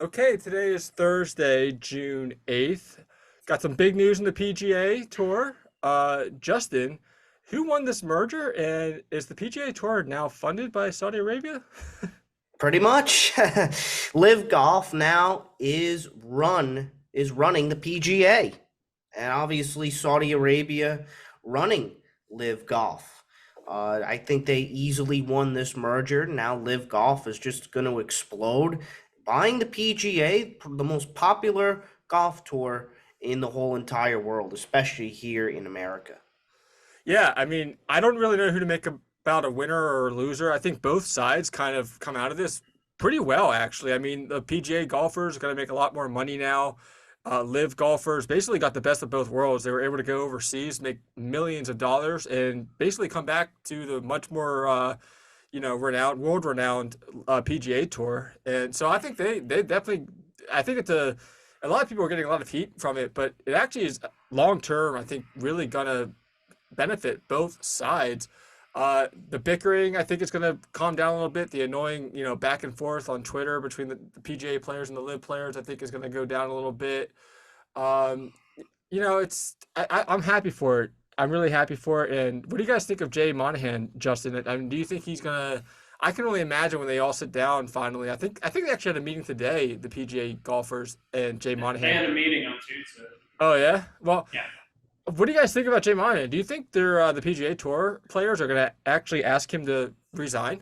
Okay, today is Thursday, June 8th. Got some big news in the PGA Tour. Justin, who won this merger, and is the PGA Tour now funded by Saudi Arabia? Pretty much. Live Golf now is running the PGA. And obviously Saudi Arabia running Live Golf. I think they easily won this merger. Now Live Golf is just going to explode, buying the PGA, the most popular golf tour in the whole entire world, especially here in America. Yeah, I mean, I don't really know who to make about a winner or a loser. I think both sides kind of come out of this pretty well, actually. I mean, the PGA golfers are going to make a lot more money now. Live golfers basically got the best of both worlds. They were able to go overseas, make millions of dollars, and basically come back to the much more, renowned, world-renowned PGA Tour. And so I think they definitely. I think it's a lot of people are getting a lot of heat from it, but it actually is long term. I think really gonna benefit both sides. The bickering, I think, is going to calm down a little bit. The annoying, back and forth on Twitter between the PGA players and the Live players, I think, is going to go down a little bit. Um, I'm happy for it. I'm really happy for it. And what do you guys think of Jay Monahan, Justin? I mean, do you think he's gonna? I can only imagine when they all sit down finally. I think they actually had a meeting today, the PGA golfers and Jay They Monahan. had a meeting on Tuesday. Oh yeah. Well, Yeah, what do you guys think about Jay Monahan? Do you think the PGA Tour players are going to actually ask him to resign?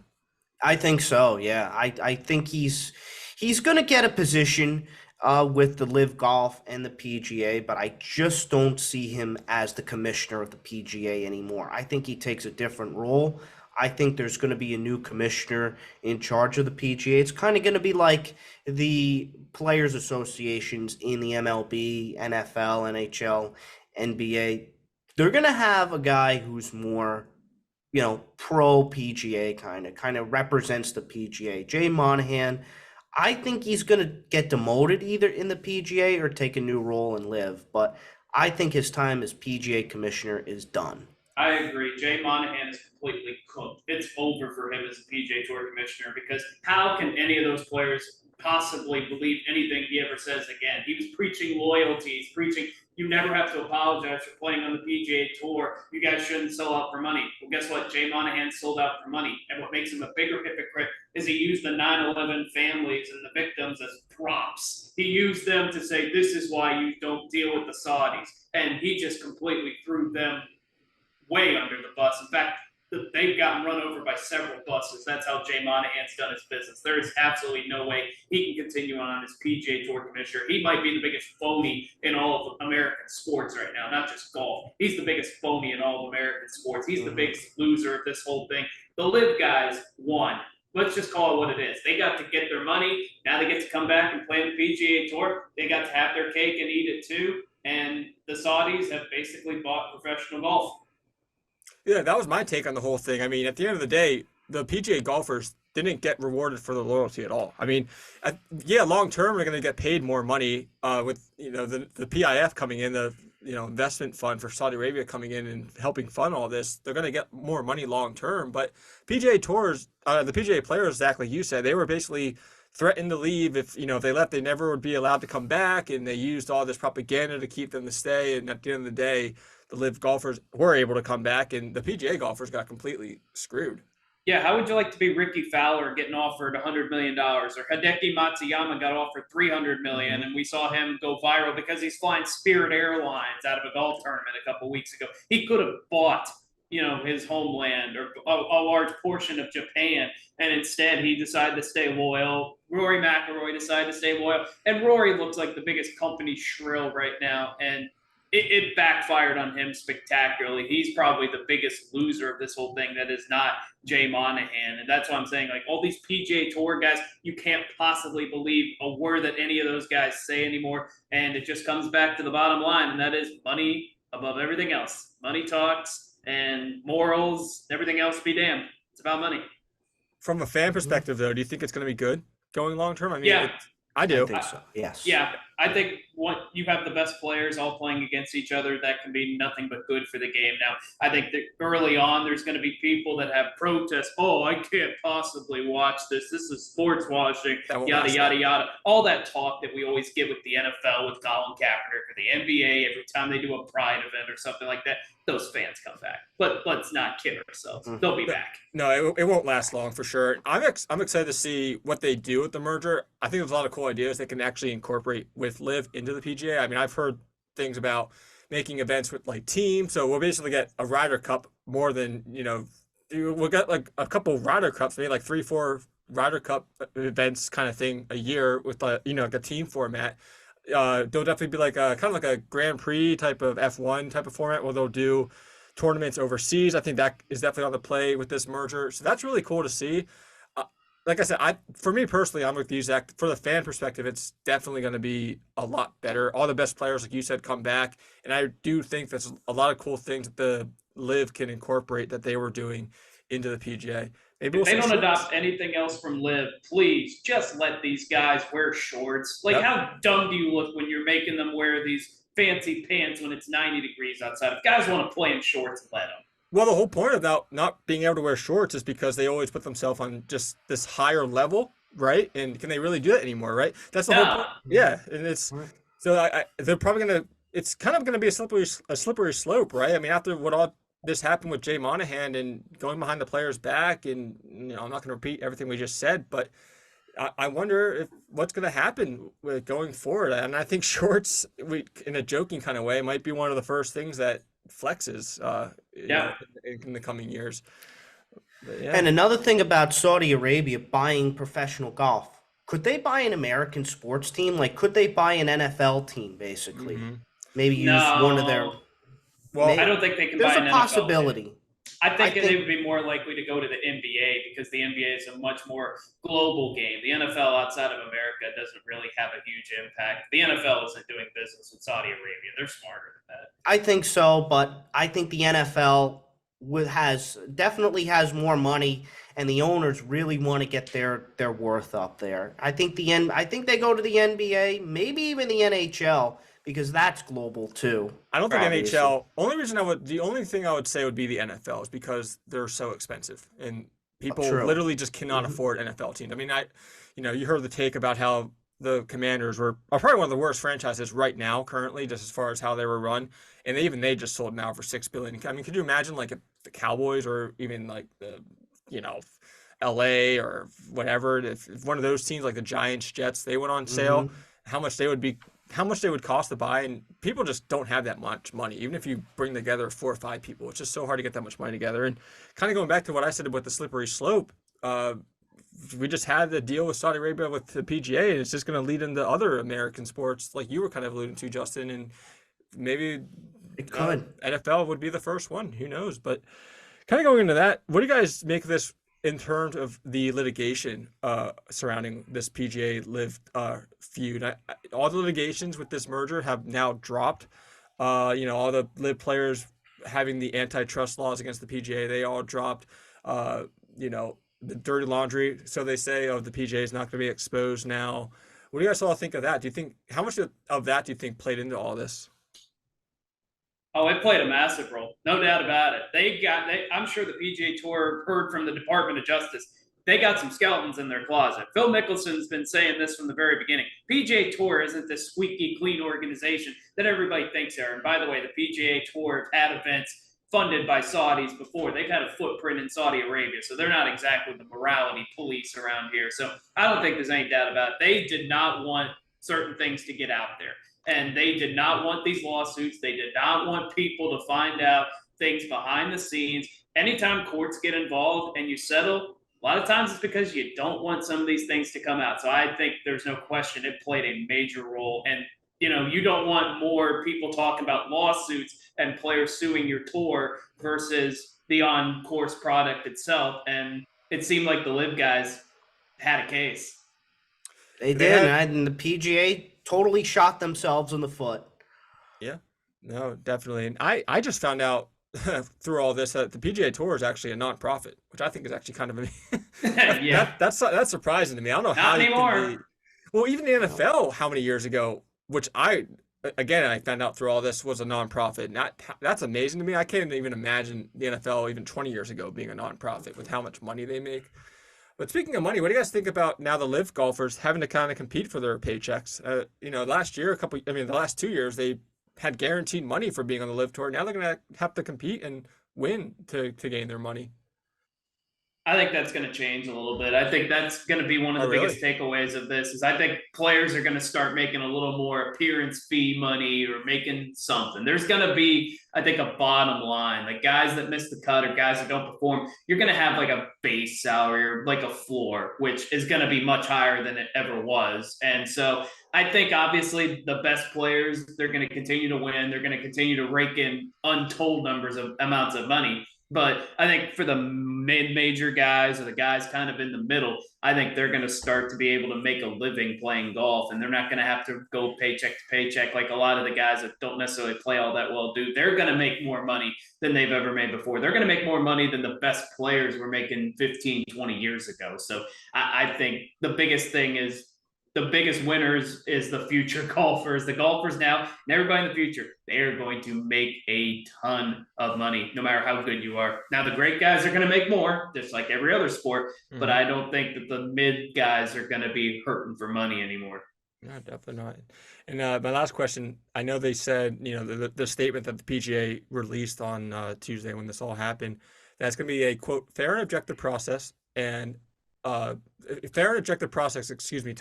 I think so. Yeah, I think he's going to get a position with the Live Golf and the PGA, but I just don't see him as the commissioner of the PGA anymore. I think he takes a different role. I think there's going to be a new commissioner in charge of the PGA. It's kind of going to be like the players associations in the MLB, NFL, NHL, NBA. They're going to have a guy who's more pro PGA kind of represents the PGA. Jay Monahan, I think he's gonna get demoted either in the PGA or take a new role and live. But I think his time as PGA commissioner is done. I agree. Jay Monahan is completely cooked. It's over for him as a PGA Tour commissioner because how can any of those players possibly believe anything he ever says again? He was preaching loyalty. He's preaching you never have to apologize for playing on the PGA Tour. You guys shouldn't sell out for money. Well, guess what? Jay Monahan sold out for money. And what makes him a bigger hypocrite is he used the 9/11 families and the victims as props. He used them to say, this is why you don't deal with the Saudis. And he just completely threw them way under the bus. In fact, they've gotten run over by several buses. That's how Jay Monahan's done his business. There is absolutely no way he can continue on as PGA Tour commissioner. He might be the biggest phony in all of American sports right now, not just golf. He's the biggest phony in all of American sports. He's the biggest loser of this whole thing. The Live guys won. Let's just call it what it is. They got to get their money. Now they get to come back and play the PGA Tour. They got to have their cake and eat it too. And the Saudis have basically bought professional golf. Yeah, that was my take on the whole thing. I mean, at the end of the day, the PGA golfers didn't get rewarded for their loyalty at all. I mean, yeah, long term they're going to get paid more money with the PIF coming in, the investment fund for Saudi Arabia coming in and helping fund all this. They're going to get more money long term. But PGA tours, the PGA players, exactly like you said, they were basically threatened to leave if they left, they never would be allowed to come back, and they used all this propaganda to keep them to stay. And at the end of the day, the Live golfers were able to come back, and the PGA golfers got completely screwed. Yeah, how would you like to be Ricky Fowler getting offered $100 million, or Hideki Matsuyama got offered $300 million, and we saw him go viral because he's flying Spirit Airlines out of a golf tournament a couple weeks ago. He could have bought, his homeland or a large portion of Japan, and instead he decided to stay loyal. Rory McIlroy decided to stay loyal, and Rory looks like the biggest company shrill right now, and it backfired on him spectacularly. He's probably the biggest loser of this whole thing that is not Jay Monahan. And that's why I'm saying, like, all these PGA Tour guys, you can't possibly believe a word that any of those guys say anymore. And it just comes back to the bottom line, and that is money above everything else. Money talks, and morals, everything else be damned. It's about money. From a fan perspective, though, do you think it's going to be good going long term? I mean, Yeah, I I do. think so. Yes. Yeah, I think what you have the best players all playing against each other, that can be nothing but good for the game. Now, I think that early on, there's going to be people that have protests. Oh, I can't possibly watch this. This is sports washing, yada, yada, yada. All that talk that we always get with the NFL, with Colin Kaepernick, or the NBA every time they do a pride event or something like that. Those fans come back. But let's not kid ourselves. They'll be back. No, it won't last long for sure. I'm excited to see what they do with the merger. I think there's a lot of cool ideas they can actually incorporate with LIV into the PGA. I mean, I've heard things about making events with like teams. So we'll basically get a Ryder Cup more than, we'll get like a couple Ryder Cups, maybe like 3-4 Ryder Cup events kind of thing a year with like a team format. There'll definitely be like a kind of like a Grand Prix type of F1 type of format where they'll do tournaments overseas. I think that is definitely on the play with this merger. So that's really cool to see. Like I said, for me personally, I'm with you, Zach. For the fan perspective, it's definitely going to be a lot better. All the best players, like you said, come back. And I do think there's a lot of cool things that the LIV can incorporate that they were doing into the PGA. Maybe if they don't adopt anything else from LIV, please just let these guys wear shorts. Like, how dumb do you look when you're making them wear these fancy pants when it's 90 degrees outside? If guys want to play in shorts, let them. Well, the whole point about not being able to wear shorts is because they always put themselves on just this higher level, right? And can they really do it anymore, right? That's the whole point. Yeah, and it's so they're probably gonna. It's kind of gonna be a slippery slope, right? I mean, after what all this happened with Jay Monahan and going behind the player's back, and I'm not gonna repeat everything we just said, but I wonder what's going to happen with going forward. And I think shorts, in a joking kind of way, might be one of the first things that flexes in the coming years. And another thing about Saudi Arabia buying professional golf, could they buy an American sports team? Like, could they buy an NFL team, basically? Maybe use one of their... Well, I don't think they can buy an NFL team. There's a possibility. I think they would be more likely to go to the NBA because the NBA is a much more global game. The NFL outside of America doesn't really have a huge impact. The NFL isn't doing business with Saudi Arabia. They're smarter than that. I think so, but I think the NFL definitely has more money, and the owners really want to get their worth up there. I think they go to the NBA, maybe even the NHL. Because that's global too. I don't think NHL. The only thing I would say would be the NFL is because they're so expensive and people literally just cannot afford NFL teams. I mean, you heard the take about how the Commanders are probably one of the worst franchises right now, currently, just as far as how they were run, and they just sold now for $6 billion. I mean, could you imagine like if the Cowboys or even like the LA or whatever, if one of those teams like the Giants, Jets, they went on sale, how much they would cost to buy, and people just don't have that much money. Even if you bring together 4 or 5 people, it's just so hard to get that much money together. And kind of going back to what I said with the slippery slope, we just had the deal with Saudi Arabia with the PGA, and it's just going to lead into other American sports, like you were kind of alluding to, Justin, and maybe it could. NFL would be the first one. Who knows? But kind of going into that, what do you guys make of this in terms of the litigation surrounding this PGA-LIV feud? All the litigations with this merger have now dropped. All the LIV players having the antitrust laws against the PGA, they all dropped. The dirty laundry, so they say, of the PGA is not going to be exposed now. What do you guys all think of that? How much of that do you think played into all this? Oh, it played a massive role, no doubt about it. I'm sure the PGA Tour heard from the Department of Justice. They got some skeletons in their closet. Phil Mickelson's been saying this from the very beginning. PGA Tour isn't this squeaky clean organization that everybody thinks they are. And by the way, the PGA Tour had events funded by Saudis before. They've had a footprint in Saudi Arabia, so they're not exactly the morality police around here. So I don't think there's any doubt about it. They did not want certain things to get out there. And they did not want these lawsuits. They did not want people to find out things behind the scenes. Anytime courts get involved and you settle, a lot of times it's because you don't want some of these things to come out. So I think there's no question it played a major role. And, you don't want more people talking about lawsuits and players suing your tour versus the on-course product itself. And it seemed like the LIV guys had a case. They did, and the PGA totally shot themselves in the foot. Yeah, no, definitely. And I just found out through all this that the PGA Tour is actually a nonprofit, which I think is actually kind of that's surprising to me. I don't know how anymore. well, even the NFL, how many years ago which I found out through all this was a nonprofit. And that's amazing to me. I can't even imagine the NFL even 20 years ago being a nonprofit with how much money they make. But speaking of money, what do you guys think about now the live golfers having to kind of compete for their paychecks? Last year, the last 2 years, they had guaranteed money for being on the live tour. Now they're going to have to compete and win to gain their money. I think that's going to change a little bit. I think that's going to be one of the biggest takeaways of this is I think players are going to start making a little more appearance fee money or making something. There's going to be, I think, a bottom line. Like guys that miss the cut or guys that don't perform, you're going to have like a base salary or like a floor, which is going to be much higher than it ever was. And so I think obviously the best players, they're going to continue to win. They're going to continue to rake in untold amounts of money. But I think for the major guys or the guys kind of in the middle, I think they're going to start to be able to make a living playing golf, and they're not going to have to go paycheck to paycheck like a lot of the guys that don't necessarily play all that well do. They're going to make more money than they've ever made before. They're going to make more money than the best players were making 15, 20 years ago. So I think the biggest thing is the biggest winners is the future golfers. The golfers now and everybody in the future, they are going to make a ton of money, no matter how good you are. Now, the great guys are going to make more, just like every other sport, but I don't think that the mid guys are going to be hurting for money anymore. No, definitely not. And my last question, I know they said, the statement that the PGA released on Tuesday when this all happened, that's going to be a, quote, fair and objective process and to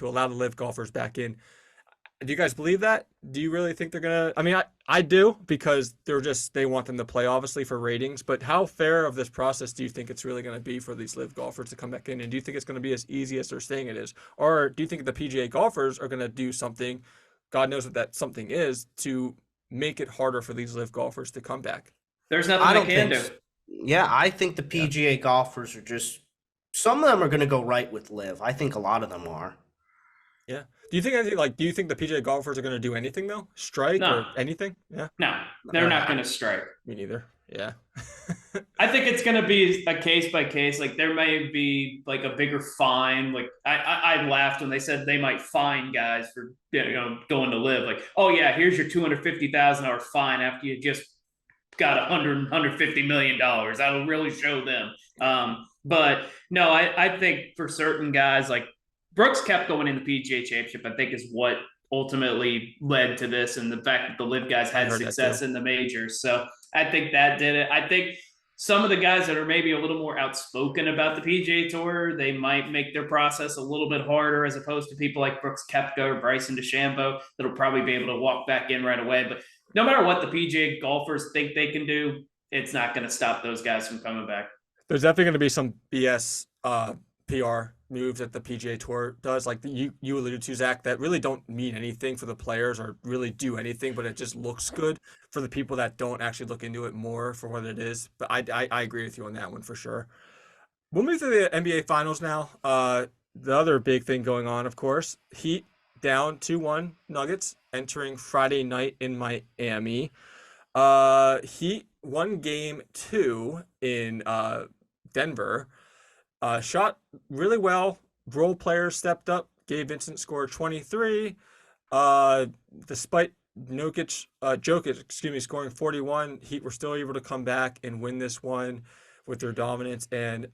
allow the live golfers back in. Do you guys believe that? Do you really think they're gonna? I mean, I do, because they want them to play obviously for ratings. But how fair of this process do you think it's really going to be for these live golfers to come back in? And do you think it's going to be as easy as they're saying it is, or do you think the PGA golfers are going to do something, God knows what that something is, to make it harder for these live golfers to come back? There's nothing they can do. Yeah, I think the PGA golfers are just. Some of them are going to go right with live. I think a lot of them are. Yeah. Do you think the PGA golfers are going to do anything though? Strike or anything? Yeah. No, they're not going to strike. Me neither. Yeah. I think it's going to be a case by case. Like there may be like a bigger fine. Like I laughed when they said they might fine guys for going to live. Like, oh yeah, here's your $250,000 fine after you just got $150 million. That'll really show them. But no, I think for certain guys, like Brooks kept going in the PGA Championship, I think is what ultimately led to this, and the fact that the live guys had success in the majors. So I think that did it. I think some of the guys that are maybe a little more outspoken about the PGA Tour, they might make their process a little bit harder, as opposed to people like Brooks Koepka or Bryson DeChambeau that'll probably be able to walk back in right away. But no matter what the PGA golfers think they can do, it's not going to stop those guys from coming back. There's definitely going to be some BS PR moves that the PGA Tour does, like you alluded to, Zach, that really don't mean anything for the players or really do anything, but it just looks good for the people that don't actually look into it more for what it is. But I agree with you on that one for sure. We'll move to the NBA Finals now. The other big thing going on, of course, Heat down 2-1 Nuggets entering Friday night in Miami. Heat won game 2 in Denver. Shot really well. Role players stepped up. Gabe Vincent scored 23. Despite Jokic, scoring 41, Heat were still able to come back and win this one with their dominance and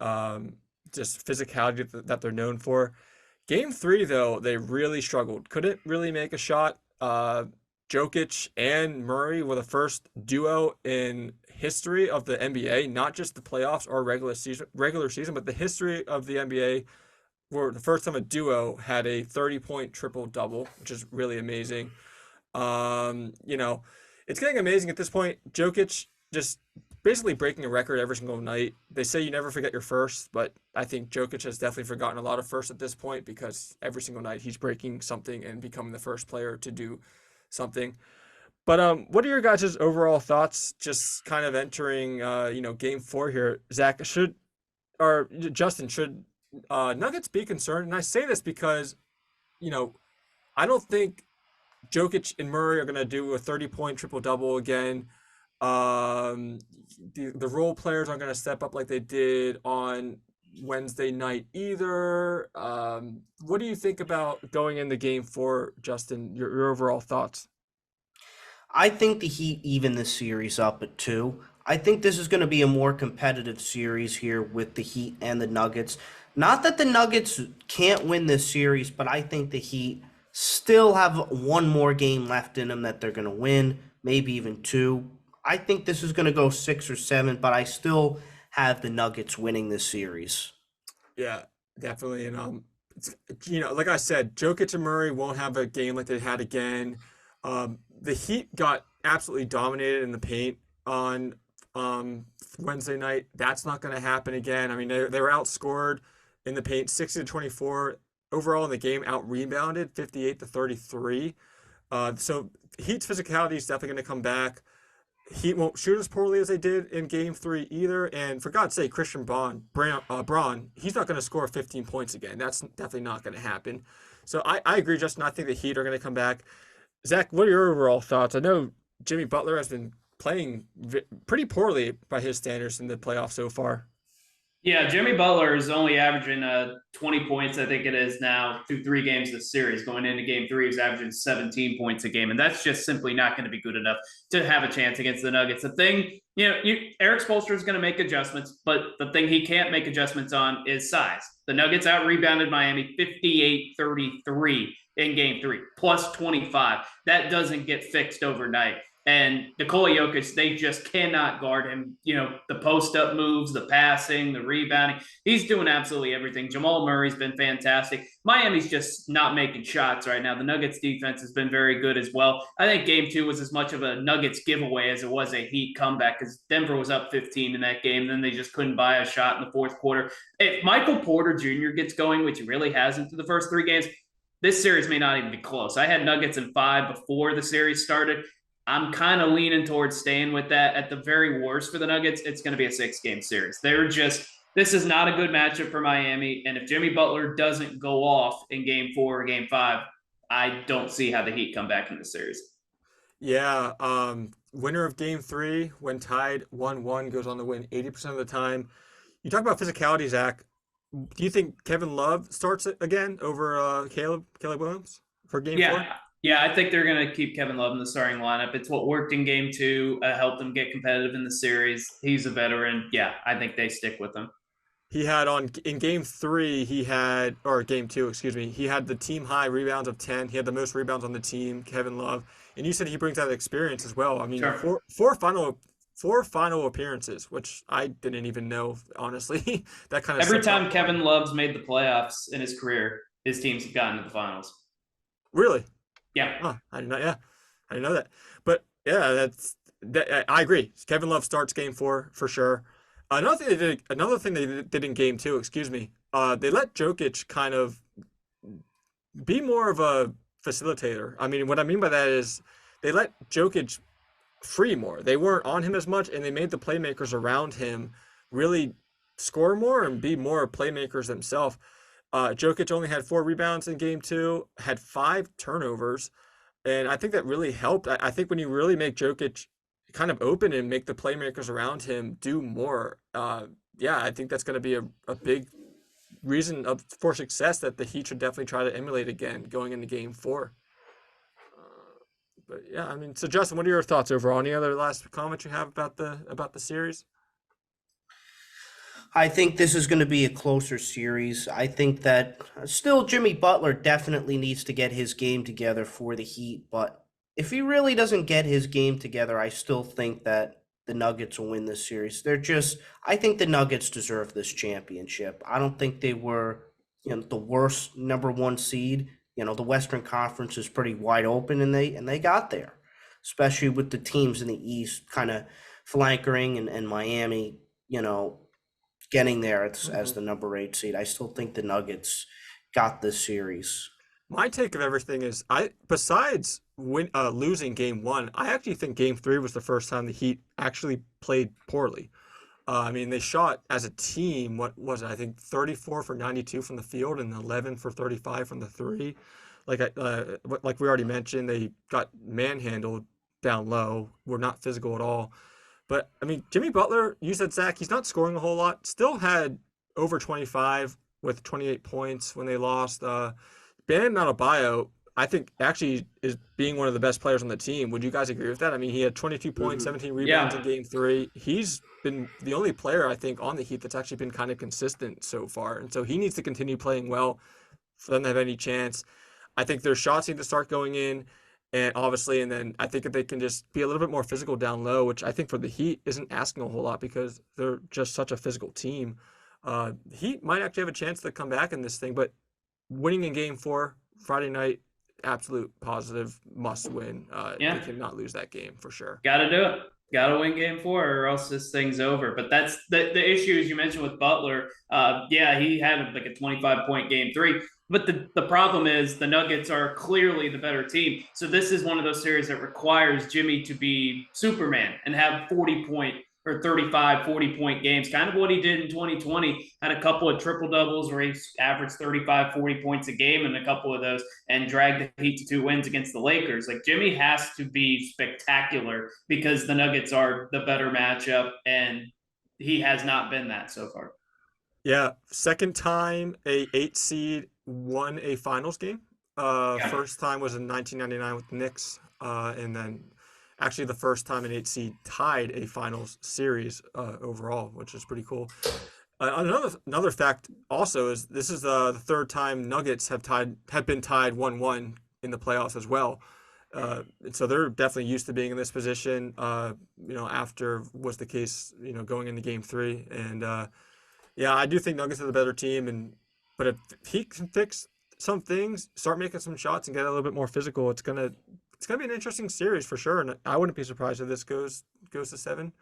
just physicality that they're known for. Game 3, though, they really struggled. Couldn't really make a shot. Jokic and Murray were the first duo in history of the NBA, not just the playoffs or regular season, but the history of the NBA, were the first time a duo had a 30-point triple-double, which is really amazing. It's getting amazing at this point. Jokic just basically breaking a record every single night. They say you never forget your first, but I think Jokic has definitely forgotten a lot of firsts at this point, because every single night he's breaking something and becoming the first player to do something. But what are your guys' overall thoughts just kind of entering game 4 here? Zach, Justin, should Nuggets be concerned? And I say this because I don't think Jokic and Murray are going to do a 30-point triple-double again. The role players aren't going to step up like they did on Wednesday night either. What what do you think about going into Game 4, Justin? Your overall thoughts? I think the Heat even this series up at 2. I think this is going to be a more competitive series here with the Heat and the Nuggets. Not that the Nuggets can't win this series, but I think the Heat still have one more game left in them that they're going to win, maybe even two. I think this is going to go 6 or 7, but I still have the Nuggets winning this series. Yeah, definitely. And it's, like I said, Jokic and Murray won't have a game like they had again. The Heat got absolutely dominated in the paint on Wednesday night. That's not going to happen again. I mean, they were outscored in the paint 60-24. Overall in the game, out rebounded 58-33. So Heat's physicality is definitely going to come back. Heat won't shoot as poorly as they did in Game 3 either. And for God's sake, Christian Braun, he's not going to score 15 points again. That's definitely not going to happen. So I agree, Justin. I think the Heat are going to come back. Zach, what are your overall thoughts? I know Jimmy Butler has been playing pretty poorly by his standards in the playoffs so far. Yeah, Jimmy Butler is only averaging 20 points, I think it is now, through 3 games this series. Going into Game 3, he's averaging 17 points a game, and that's just simply not going to be good enough to have a chance against the Nuggets. The thing, Eric Spoelstra is going to make adjustments, but the thing he can't make adjustments on is size. The Nuggets out-rebounded Miami 58-33 in Game 3, plus 25. That doesn't get fixed overnight. And Nikola Jokic, they just cannot guard him. The post-up moves, the passing, the rebounding. He's doing absolutely everything. Jamal Murray's been fantastic. Miami's just not making shots right now. The Nuggets defense has been very good as well. I think Game 2 was as much of a Nuggets giveaway as it was a Heat comeback because Denver was up 15 in that game. Then they just couldn't buy a shot in the fourth quarter. If Michael Porter Jr. gets going, which he really hasn't through the first 3 games, this series may not even be close. I had Nuggets in 5 before the series started. I'm kind of leaning towards staying with that. At the very worst for the Nuggets, it's going to be a 6-game series. This is not a good matchup for Miami. And if Jimmy Butler doesn't go off in Game 4 or Game 5, I don't see how the Heat come back in the series. Yeah, winner of Game 3, when tied 1-1, goes on to win 80% of the time. You talk about physicality, Zach. Do you think Kevin Love starts it again over Caleb Williams for Game 4? Yeah, I think they're going to keep Kevin Love in the starting lineup. It's what worked in Game 2, helped them get competitive in the series. He's a veteran. Yeah, I think they stick with him. He had in Game 3, or Game 2, excuse me, he had the team high rebounds of 10. He had the most rebounds on the team, Kevin Love. And you said he brings that experience as well. I mean, sure. four final appearances, which I didn't even know, honestly. That kind of every time Kevin Love's made the playoffs in his career, his teams have gotten to the finals. Really? Yeah. Oh, I didn't know that. But yeah, I agree. Kevin Love starts Game 4 for sure. Another thing they did in Game 2, excuse me. They let Jokic kind of be more of a facilitator. I mean, what I mean by that is they let Jokic free more. They weren't on him as much, and they made the playmakers around him really score more and be more playmakers themselves. Jokic only had 4 rebounds in Game 2, had 5 turnovers, and I think that really helped. I think when you really make Jokic kind of open and make the playmakers around him do more, I think that's going to be a big reason for success that the Heat should definitely try to emulate again going into Game 4. But yeah, I mean, so Justin, what are your thoughts overall? Any other last comments you have about the series? I think this is going to be a closer series. I think that still Jimmy Butler definitely needs to get his game together for the Heat, but if he really doesn't get his game together, I still think that the Nuggets will win this series. I think the Nuggets deserve this championship. I don't think they were, the worst number 1 seed. The Western Conference is pretty wide open, and they got there, especially with the teams in the East kind of flankering and Miami, getting there as the number 8 seed. I still think the Nuggets got this series. My take of everything is, besides losing Game 1, I actually think Game 3 was the first time the Heat actually played poorly. I mean, they shot as a team, what was it? I think 34 for 92 from the field and 11 for 35 from the 3. Like we already mentioned, they got manhandled down low. Were not physical at all. But, I mean, Jimmy Butler, you said, Zach, he's not scoring a whole lot. Still had over 25, with 28 points when they lost. Bam Adebayo, I think, actually is being one of the best players on the team. Would you guys agree with that? I mean, he had 22 points, 17 rebounds Yeah. in Game 3. He's been the only player, I think, on the Heat that's actually been kind of consistent so far. And so he needs to continue playing well for them to have any chance. I think their shots need to start going in, and obviously, and then I think if they can just be a little bit more physical down low, which I think for the Heat isn't asking a whole lot because they're just such a physical team. Heat might actually have a chance to come back in this thing, but winning in Game 4 Friday night, absolute positive must win. They Yeah. cannot lose that game for sure. Got to do it. Got to win Game 4, or else this thing's over. But that's the issue, as you mentioned with Butler. Yeah, he had like a 25-point Game 3. But the problem is the Nuggets are clearly the better team. So this is one of those series that requires Jimmy to be Superman and have 40-point or 35, 40-point games, kind of what he did in 2020. Had a couple of triple doubles where he averaged 35, 40 points a game in a couple of those and dragged the Heat to 2 wins against the Lakers. Like, Jimmy has to be spectacular because the Nuggets are the better matchup, and he has not been that so far. Yeah, second time a 8 seed won a finals game. First time was in 1999 with the Knicks, and then actually the first time an 8 seed tied a finals series overall, which is pretty cool. Another fact also is this is the third time Nuggets have been tied 1-1 in the playoffs as well. And so they're definitely used to being in this position. After was the case, going into Game 3, and yeah, I do think Nuggets are the better team, but if he can fix some things, start making some shots, and get a little bit more physical, it's gonna be an interesting series for sure. And I wouldn't be surprised if this goes to 7.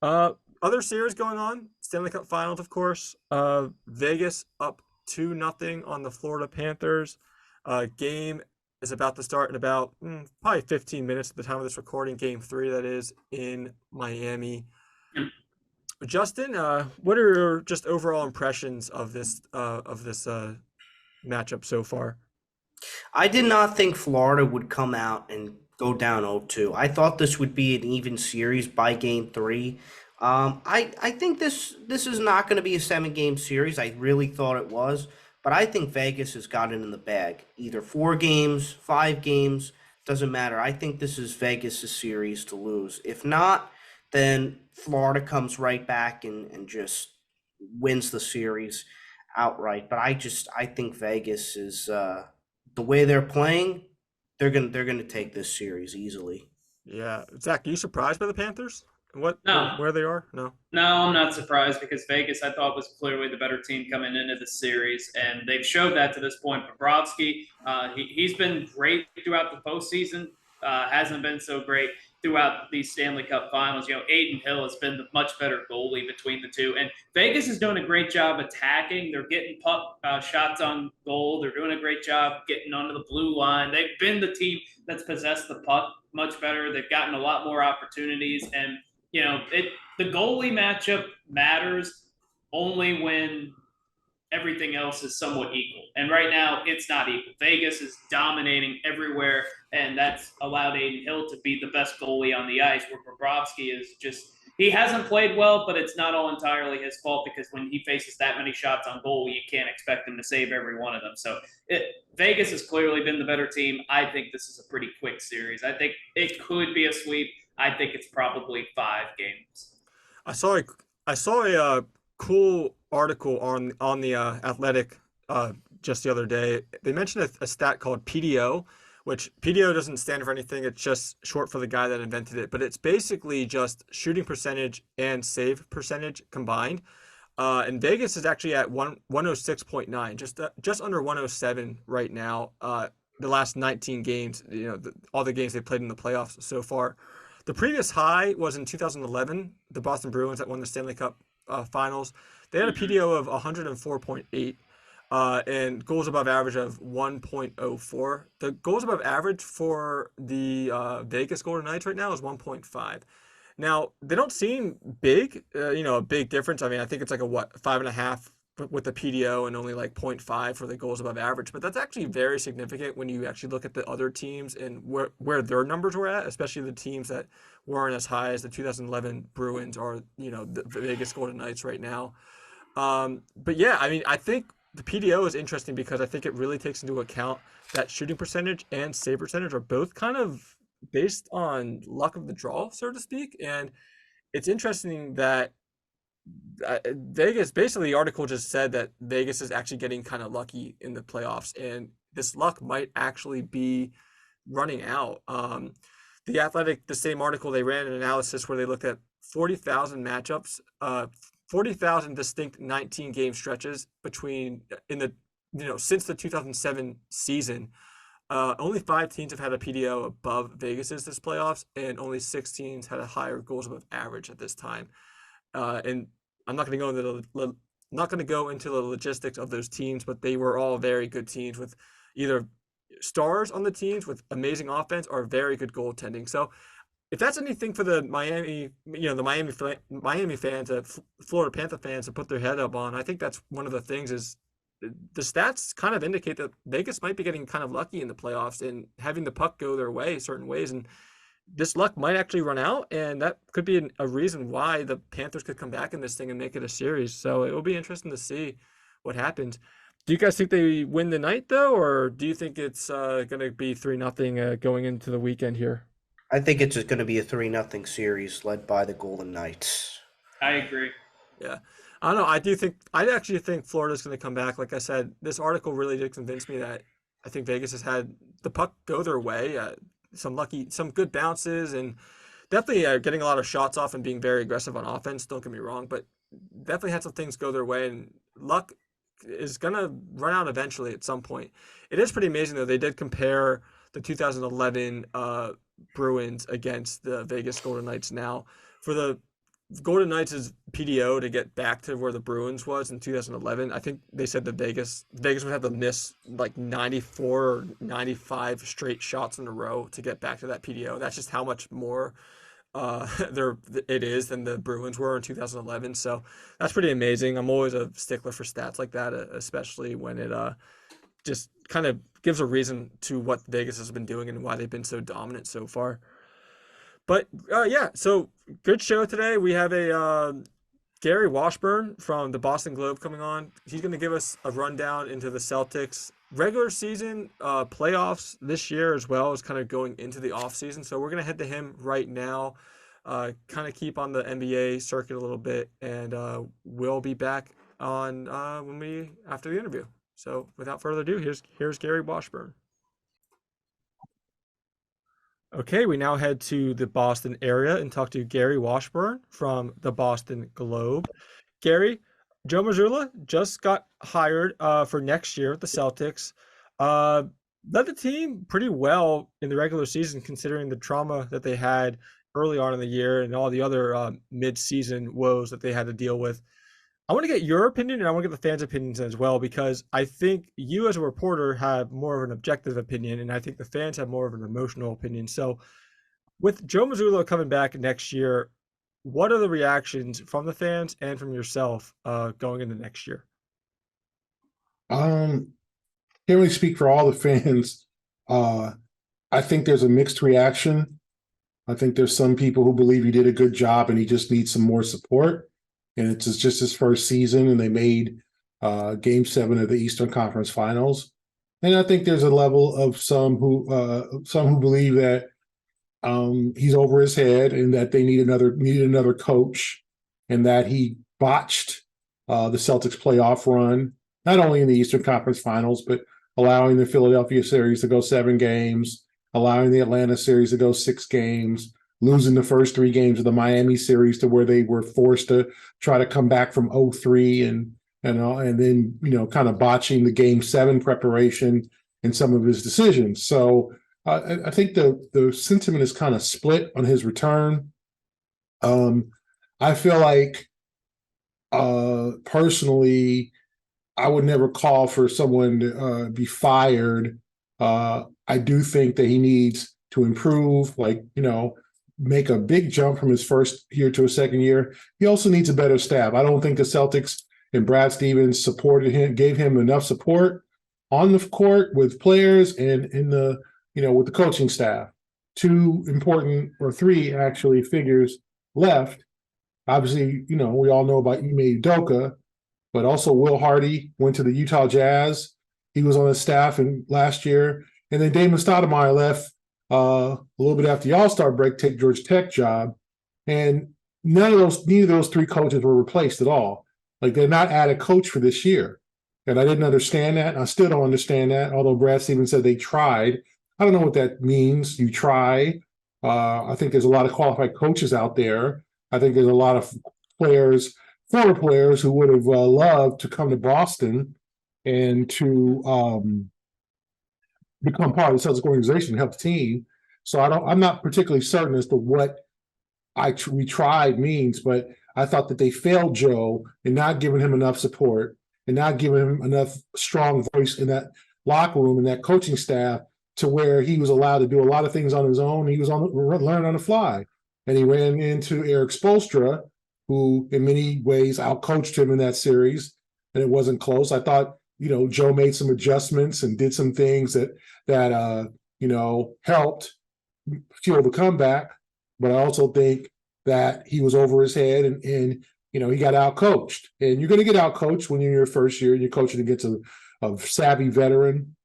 Other series going on, Stanley Cup Finals, of course. Vegas up 2-0 on the Florida Panthers. Game is about to start in about probably 15 minutes at the time of this recording. Game 3, that is, in Miami. Justin, what are your just overall impressions of this matchup so far? I did not think Florida would come out and go down 0-2. I thought this would be an even series by Game 3. I think this is not going to be a 7-game series. I really thought it was, but I think Vegas has got it in the bag. Either 4 games, 5 games, doesn't matter. I think this is Vegas' series to lose. If not, then Florida comes right back and just wins the series outright. But I think Vegas is the way they're playing, they're gonna take this series easily. Yeah, Zach, are you surprised by the Panthers? No. Where they are? No. No, I'm not surprised because Vegas, I thought, was clearly the better team coming into the series, and they've showed that to this point. Bobrovsky, he's been great throughout the postseason, hasn't been so great throughout these Stanley Cup Finals. Aiden Hill has been the much better goalie between the two, and Vegas is doing a great job attacking. They're getting puck shots on goal. They're doing a great job getting onto the blue line. They've been the team that's possessed the puck much better. They've gotten a lot more opportunities, and the goalie matchup matters only when everything else is somewhat equal. And right now, it's not equal. Vegas is dominating everywhere, and that's allowed Aiden Hill to be the best goalie on the ice, where Bobrovsky is just – he hasn't played well, but it's not all entirely his fault because when he faces that many shots on goal, you can't expect him to save every one of them. So Vegas has clearly been the better team. I think this is a pretty quick series. I think it could be a sweep. I think it's probably 5 games. I saw a cool article on the Athletic just the other day. They mentioned a stat called PDO, which PDO doesn't stand for anything. It's just short for the guy that invented it. But it's basically just shooting percentage and save percentage combined. And Vegas is actually at 106.9, just under 107 right now. The last 19 games, all the games they've played in the playoffs so far. The previous high was in 2011, the Boston Bruins that won the Stanley Cup Finals. They had a PDO of 104.8 and goals above average of 1.04. The goals above average for the Vegas Golden Knights right now is 1.5. Now, they don't seem big, a big difference. I mean, I think it's like 5.5 with the PDO and only like 0.5 for the goals above average. But that's actually very significant when you actually look at the other teams and where their numbers were at, especially the teams that weren't as high as the 2011 Bruins or, the Vegas Golden Knights right now. But yeah, I mean, I think the PDO is interesting because I think it really takes into account that shooting percentage and save percentage are both kind of based on luck of the draw, so to speak. And it's interesting that Vegas, basically, the article just said that Vegas is actually getting kind of lucky in the playoffs, and this luck might actually be running out. The Athletic, the same article, they ran an analysis where they looked at 40,000 matchups, 40,000 distinct 19 game stretches between in the since the 2007 season. Only 5 teams have had a PDO above Vegas's this playoffs, and only 6 teams had a higher goals above average at this time. And I'm not going to go into the logistics of those teams, but they were all very good teams with either stars on the teams with amazing offense or very good goaltending. So if that's anything for the Miami, Miami fans, Florida Panther fans to put their head up on, I think that's one of the things is the stats kind of indicate that Vegas might be getting kind of lucky in the playoffs and having the puck go their way certain ways. And this luck might actually run out, and that could be a reason why the Panthers could come back in this thing and make it a series. So it will be interesting to see what happens. Do you guys think they win the night, though, or do you think it's going to be 3-0 going into the weekend here? I think it's going to be a 3-0 series led by the Golden Knights. I agree. Yeah. I don't know. I actually think Florida's going to come back. Like I said, this article really did convince me that I think Vegas has had the puck go their way. Some good bounces, and definitely getting a lot of shots off and being very aggressive on offense. Don't get me wrong, but definitely had some things go their way, and luck is going to run out eventually at some point. It is pretty amazing, though. They did compare the 2011 Bruins against the Vegas Golden Knights now. For the Golden Knights' PDO to get back to where the Bruins was in 2011, I think they said that Vegas would have to miss like 94 or 95 straight shots in a row to get back to that PDO. That's just how much more it is than the Bruins were in 2011. So that's pretty amazing. I'm always a stickler for stats like that, especially when it just kind of gives a reason to what Vegas has been doing and why they've been so dominant so far. But yeah, so good show today. We have a Gary Washburn from the Boston Globe coming on. He's going to give us a rundown into the Celtics regular season, playoffs this year, as well as kind of going into the offseason. So we're going to head to him right now, kind of keep on the NBA circuit a little bit, and we'll be back on after the interview. So without further ado, here's Gary Washburn. Okay, we now head to the Boston area and talk to Gary Washburn from the Boston Globe. Gary, Joe Mazzulla just got hired for next year at the Celtics. Led the team pretty well in the regular season, considering the trauma that they had early on in the year and all the other mid-season woes that they had to deal with. I want to get your opinion, and I want to get the fans' opinions as well, because I think you as a reporter have more of an objective opinion, and I think the fans have more of an emotional opinion. So with Joe Mazzulla coming back next year, what are the reactions from the fans and from yourself going into next year? Can't really speak for all the fans. I think there's a mixed reaction. I think there's some people who believe he did a good job and he just needs some more support. And it's just his first season, and they made Game 7 of the Eastern Conference Finals. And I think there's a level of some who believe that he's over his head and that they needed another coach, and that he botched the Celtics playoff run, not only in the Eastern Conference Finals, but allowing the Philadelphia series to go 7 games, allowing the Atlanta series to go 6 games, losing the first 3 games of the Miami series to where they were forced to try to come back from 0-3 and then, kind of botching the Game 7 preparation and some of his decisions. So I think the sentiment is kind of split on his return. I feel like personally, I would never call for someone to be fired. I do think that he needs to improve, make a big jump from his first year to a second year. He also needs a better staff. I don't think the Celtics and Brad Stevens supported him, gave him enough support on the court with players and with the coaching staff. 2 important, or 3 actually, figures left. Obviously, we all know about Ime Udoka, but also Will Hardy went to the Utah Jazz. He was on the staff last year. And then Damon Stoudemire left a little bit after the All-Star break, take Georgia Tech job. And neither of those three coaches were replaced at all. Like, they're not added coach for this year. And I didn't understand that. And I still don't understand that, although Brad Stevens said they tried. I don't know what that means. You try. I think there's a lot of qualified coaches out there. I think there's a lot of players, former players, who would have loved to come to Boston and to become part of the Celtics organization and help the team. So I'm not particularly certain as to what we tried means, but I thought that they failed Joe in not giving him enough support and not giving him enough strong voice in that locker room and that coaching staff to where he was allowed to do a lot of things on his own. He was learning on the fly. And he ran into Eric Spoelstra, who in many ways outcoached him in that series, and it wasn't close. I thought, Joe made some adjustments and did some things that helped fuel the comeback. But I also think that he was over his head and he got outcoached. And you're going to get outcoached when you're in your first year and you're coaching against a savvy veteran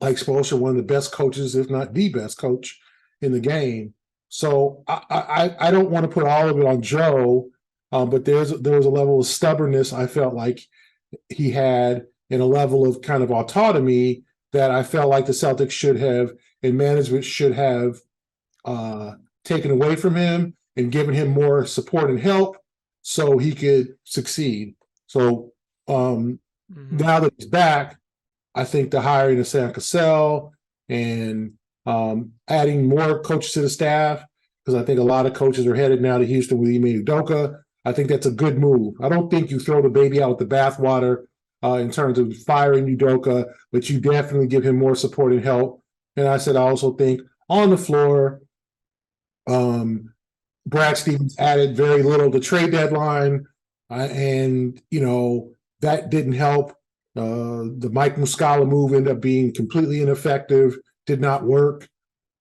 like Spoelstra, one of the best coaches, if not the best coach in the game. So I don't want to put all of it on Joe, but there was a level of stubbornness I felt like he had, and a level of kind of autonomy that I felt like the Celtics should have, and management should have taken away from him and given him more support and help so he could succeed. So now that he's back, I think the hiring of Sam Cassell and adding more coaches to the staff, because I think a lot of coaches are headed now to Houston with Ime Udoka. I think that's a good move. I don't think you throw the baby out with the bathwater in terms of firing Udoka, but you definitely give him more support and help. And I also think on the floor, Brad Stevens added very little to trade deadline, and that didn't help. The Mike Muscala move ended up being completely ineffective, did not work.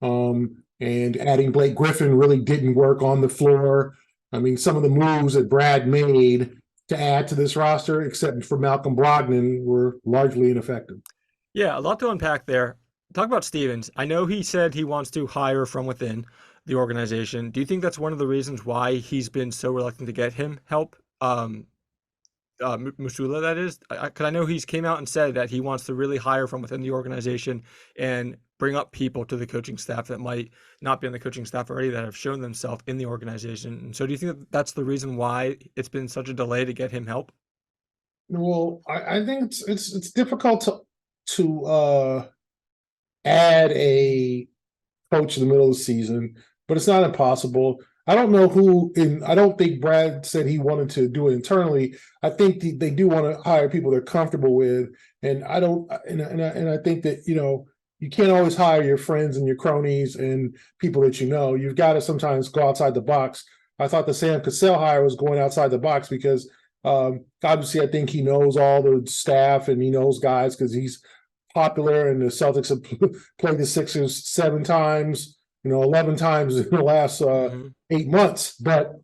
And adding Blake Griffin really didn't work on the floor. I mean, some of the moves that Brad made to add to this roster, except for Malcolm Brogdon, were largely ineffective. Yeah, a lot to unpack there. Talk about Stevens. I know he said he wants to hire from within the organization. Do you think that's one of the reasons why he's been so reluctant to get him help? Musula, that is, because I know he's came out and said that he wants to really hire from within the organization and bring up people to the coaching staff that might not be on the coaching staff already, that have shown themselves in the organization. And so do you think that that's the reason why it's been such a delay to get him help? Well, I think it's difficult to add a coach in the middle of the season, but it's not impossible. I don't know I don't think Brad said he wanted to do it internally. I think they do want to hire people they're comfortable with. And I think that, you can't always hire your friends and your cronies and people that you've got to sometimes go outside the box. I thought the Sam Cassell hire was going outside the box because obviously I think he knows all the staff and he knows guys because he's popular, and the Celtics have played the Sixers 7 times, 11 times in the last 8 months. But,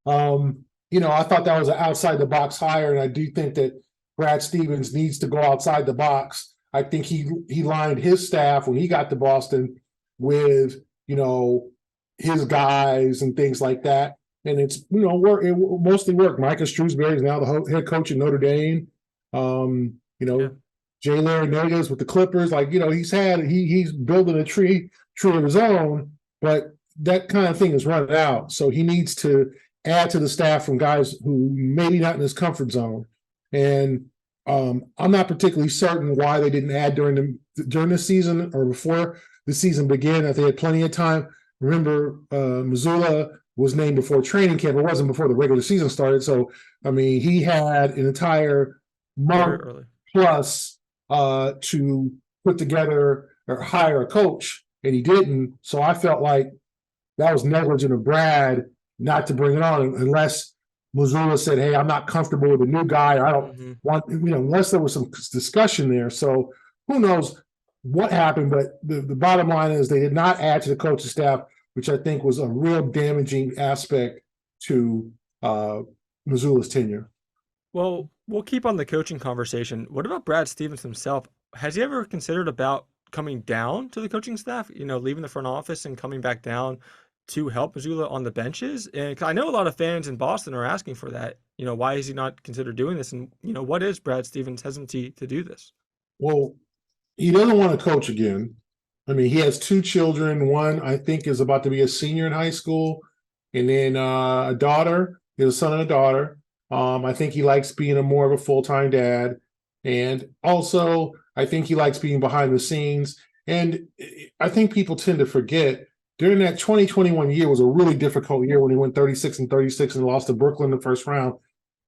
I thought that was an outside the box hire. And I do think that Brad Stevens needs to go outside the box. I think he lined his staff when he got to Boston with, his guys and things like that. And it's, it mostly worked. Micah Shrewsbury is now the head coach in Notre Dame. Jay Larranaga with the Clippers. He's building a tree of his own, but that kind of thing is running out. So he needs to add to the staff from guys who maybe not in his comfort zone. And I'm not particularly certain why they didn't add during the season or before the season began. That they had plenty of time. Remember, Missoula was named before training camp. It wasn't before the regular season started. So, he had an entire month plus to put together or hire a coach, and he didn't. So I felt like that was negligent of Brad not to bring it on unless Missoula said, hey, I'm not comfortable with a new guy. Or I don't want, unless there was some discussion there. So who knows what happened, but the bottom line is they did not add to the coaching staff, which I think was a real damaging aspect to Missoula's tenure. Well, We'll keep on the coaching conversation. What about Brad Stevens himself? Has he ever considered about coming down to the coaching staff, leaving the front office and coming back down to help Missoula on the benches? And 'cause I know a lot of fans in Boston are asking for that. Why is he not considered doing this? And, what is Brad Stevens' hesitancy to do this? Well, he doesn't want to coach again. I mean, he has two children. One, I think, is about to be a senior in high school, and then a daughter. He has a son and a daughter. I think he likes being more of a full-time dad, and also I think he likes being behind the scenes. And I think people tend to forget during that 2021 year was a really difficult year when he went 36-36 and lost to Brooklyn in the first round.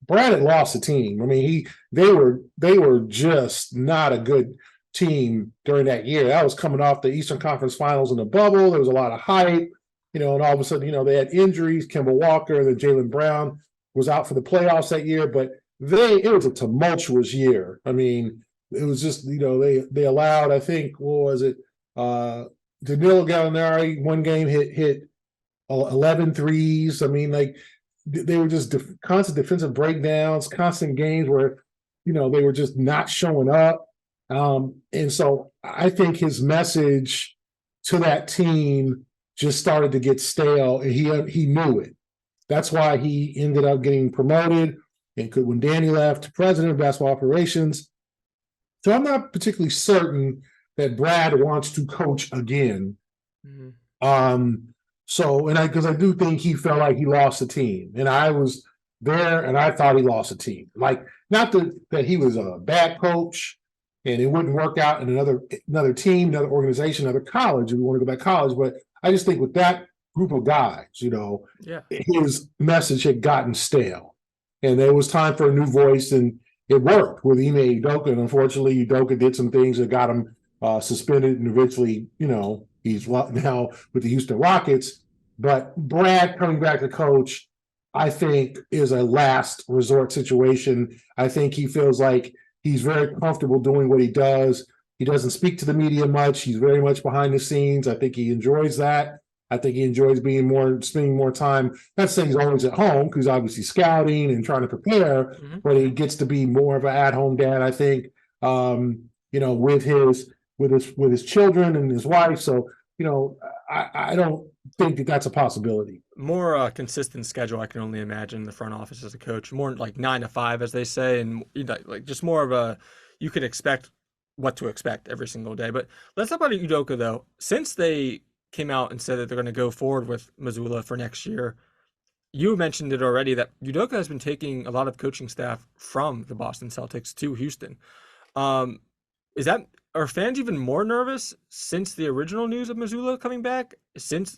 Brad had lost the team. I mean, they were just not a good team during that year. That was coming off the Eastern Conference Finals in the bubble. There was a lot of hype, and all of a sudden, they had injuries. Kemba Walker, then Jaylen Brown was out for the playoffs that year. But it was a tumultuous year. I mean, it was just, they allowed, I think, what was it? Danilo Gallinari, one game hit 11 threes. I mean, like, they were just constant defensive breakdowns, constant games where, they were just not showing up. And so I think his message to that team just started to get stale, and he knew it. That's why he ended up getting promoted, and when Danny left, president of basketball operations. So I'm not particularly certain that Brad wants to coach again. Mm-hmm. Because I do think he felt like he lost the team, and I was there, and I thought he lost the team. Like, not that he was a bad coach, and it wouldn't work out in another team, another organization, another college. If we want to go back to college, but I just think with that group of guys, his message had gotten stale, and there was time for a new voice, and it worked with Ime Udoka. And unfortunately, Udoka did some things that got him suspended, and eventually, he's now with the Houston Rockets. But Brad coming back to coach, I think, is a last resort situation. I think he feels like he's very comfortable doing what he does. He doesn't speak to the media much. He's very much behind the scenes. I think he enjoys that. I think he enjoys spending more time. Not saying he's always at home, because obviously scouting and trying to prepare, mm-hmm. but he gets to be more of an at-home dad, I think, with his children and his wife. So, I don't think that that's a possibility. More consistent schedule, I can only imagine, the front office as a coach. More like 9 to 5, as they say, and like just more of you can expect what to expect every single day. But let's talk about Udoka, though. Since they came out and said that they're going to go forward with Missoula for next year, you mentioned it already that Udoka has been taking a lot of coaching staff from the Boston Celtics to Houston. Are fans even more nervous since the original news of Missoula coming back? Since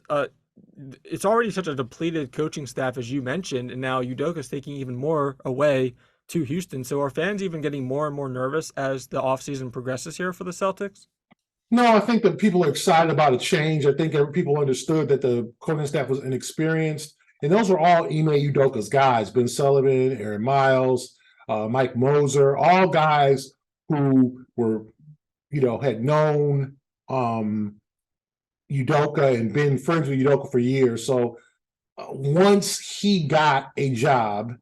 it's already such a depleted coaching staff, as you mentioned, and now Udoka's taking even more away to Houston. So are fans even getting more and more nervous as the offseason progresses here for the Celtics? No, I think that people are excited about a change. I think people understood that the coaching staff was inexperienced. And those were all Ime Udoka's guys: Ben Sullivan, Aaron Miles, Mike Moser, all guys who were, had known Udoka and been friends with Udoka for years. So once he got a job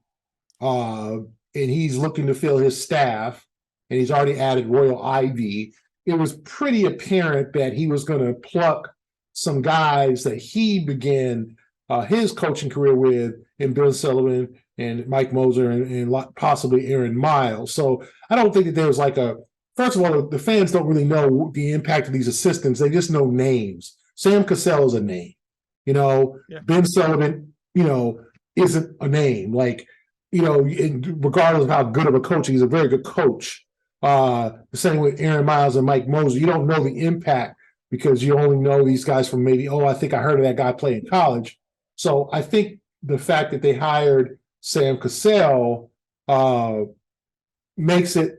and he's looking to fill his staff, and he's already added Royal Ivy, it was pretty apparent that he was going to pluck some guys that he began his coaching career with, in Ben Sullivan and Mike Moser and possibly Aaron Miles. So I don't think that there was first of all, the fans don't really know the impact of these assistants. They just know names. Sam Cassell is a name. Ben Sullivan, isn't a name. Regardless of how good of a coach, he's a very good coach. The same with Aaron Miles and Mike Moser. You don't know the impact because you only know these guys from maybe, I think I heard of that guy play in college. So I think the fact that they hired Sam Cassell makes it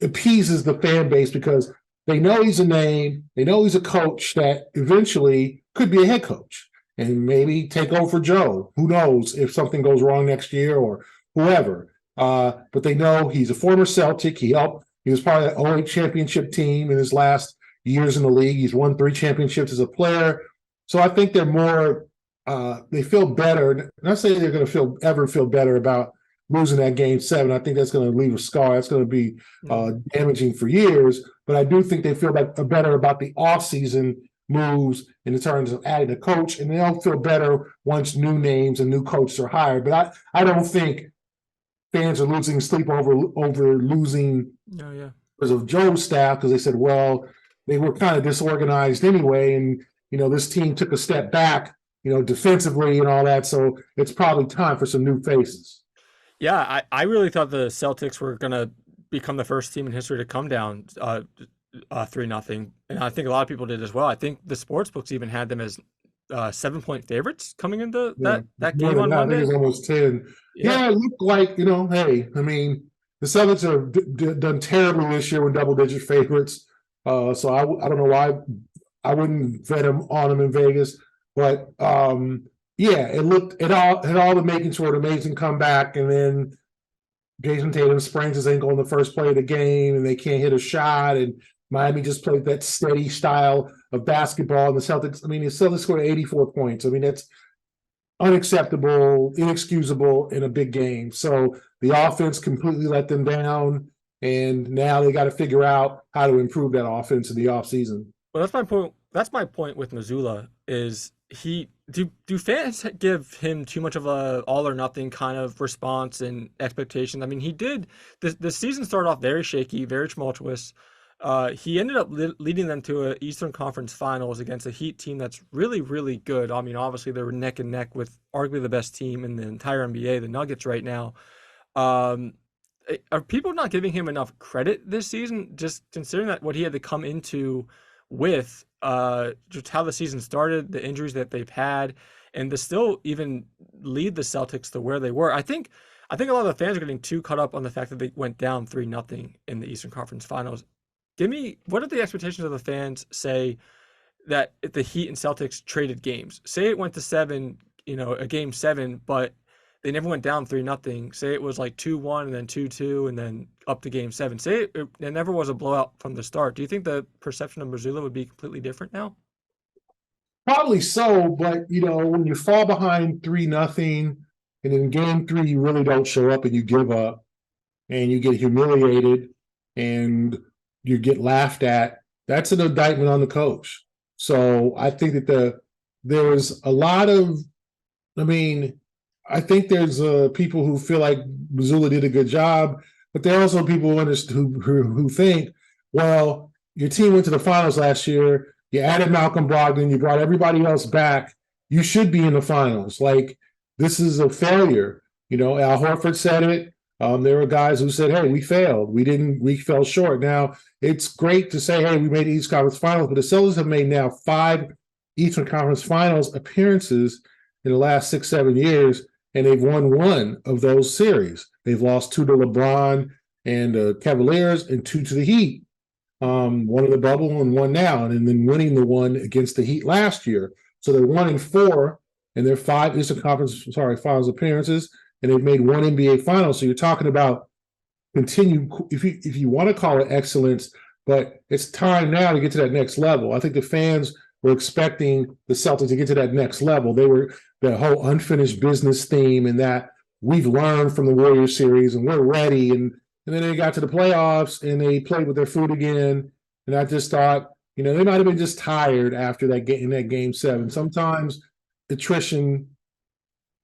appeases the fan base, because they know he's a name. They know he's a coach that eventually could be a head coach and maybe take over for Joe. Who knows if something goes wrong next year or whoever. But they know he's a former Celtic. He was part of that 08 championship team in his last years in the league. He's won 3 championships as a player. So I think they're more, they feel better. Not saying they're going to feel better about losing that game 7. I think that's going to leave a scar. That's going to be damaging for years. But I do think they feel better about the offseason moves in terms of adding a coach, and they'll feel better once new names and new coaches are hired. But I don't think fans are losing sleep over losing because of Joe's staff, because they said, well, they were kind of disorganized anyway, and this team took a step back, defensively and all that. So it's probably time for some new faces. Yeah, I really thought the Celtics were going to become the first team in history to come down 3-0, and I think a lot of people did as well. I think the sports books even had them as 7-point favorites coming into that game on Monday. I think it's almost 10. Yeah, it looked like, hey, I mean, the Celtics have done terribly this year with double-digit favorites. So I don't know why I wouldn't bet on them in Vegas. But, it had all the makings for an amazing comeback. And then Jason Tatum sprains his ankle in the first play of the game, and they can't hit a shot. And Miami just played that steady style of basketball. And the Celtics scored 84 points. I mean, that's unacceptable, inexcusable in a big game. So the offense completely let them down, and now they got to figure out how to improve that offense in the offseason. Well, that's my point. That's my point with Mazzulla is do fans give him too much of a all or nothing kind of response and expectation? I mean, he did the season started off very shaky, very tumultuous. He ended up leading them to an Eastern Conference Finals against a Heat team that's really, really good. I mean, obviously they were neck and neck with arguably the best team in the entire NBA, the Nuggets right now. Are people not giving him enough credit this season, just considering that what he had to come into with, just how the season started, the injuries that they've had, and to still even lead the Celtics to where they were? I think a lot of the fans are getting too caught up on the fact that they went down 3-0 in the Eastern Conference Finals. What are the expectations of the fans, say that if the Heat and Celtics traded games? Say it went to 7, a game 7, but they never went down 3-0. Say it was like 2-1 and then 2-2 and then up to game 7. Say it never was a blowout from the start. Do you think the perception of Mazzulla would be completely different now? Probably so, but when you fall behind 3-0 and in game 3 you really don't show up and you give up and you get humiliated and you get laughed at, that's an indictment on the coach. So I think that there's a lot of, I think there's people who feel like Mazzulla did a good job, but there are also people who think, well, your team went to the finals last year, you added Malcolm Brogdon, you brought everybody else back, you should be in the finals. Like, this is a failure. Al Horford said it. There were guys who said, hey, we failed. We fell short. Now, it's great to say, hey, we made the East Conference Finals, but the Celtics have made now 5 Eastern Conference Finals appearances in the last 6-7 years, and they've won 1 of those series. They've lost 2 to LeBron and Cavaliers and 2 to the Heat, 1 in the bubble and 1 now, and then winning the 1 against the Heat last year. So they're 1-4 in their 5 Eastern Conference Finals appearances, and they've made 1 NBA Finals. So you're talking about continued, if you want to call it excellence, but it's time now to get to that next level. I think the fans were expecting the Celtics to get to that next level. They were the whole unfinished business theme, and that we've learned from the Warriors series and we're ready. And then they got to the playoffs and they played with their foot again. And I just thought, they might have been just tired after that game, in that game 7. Sometimes attrition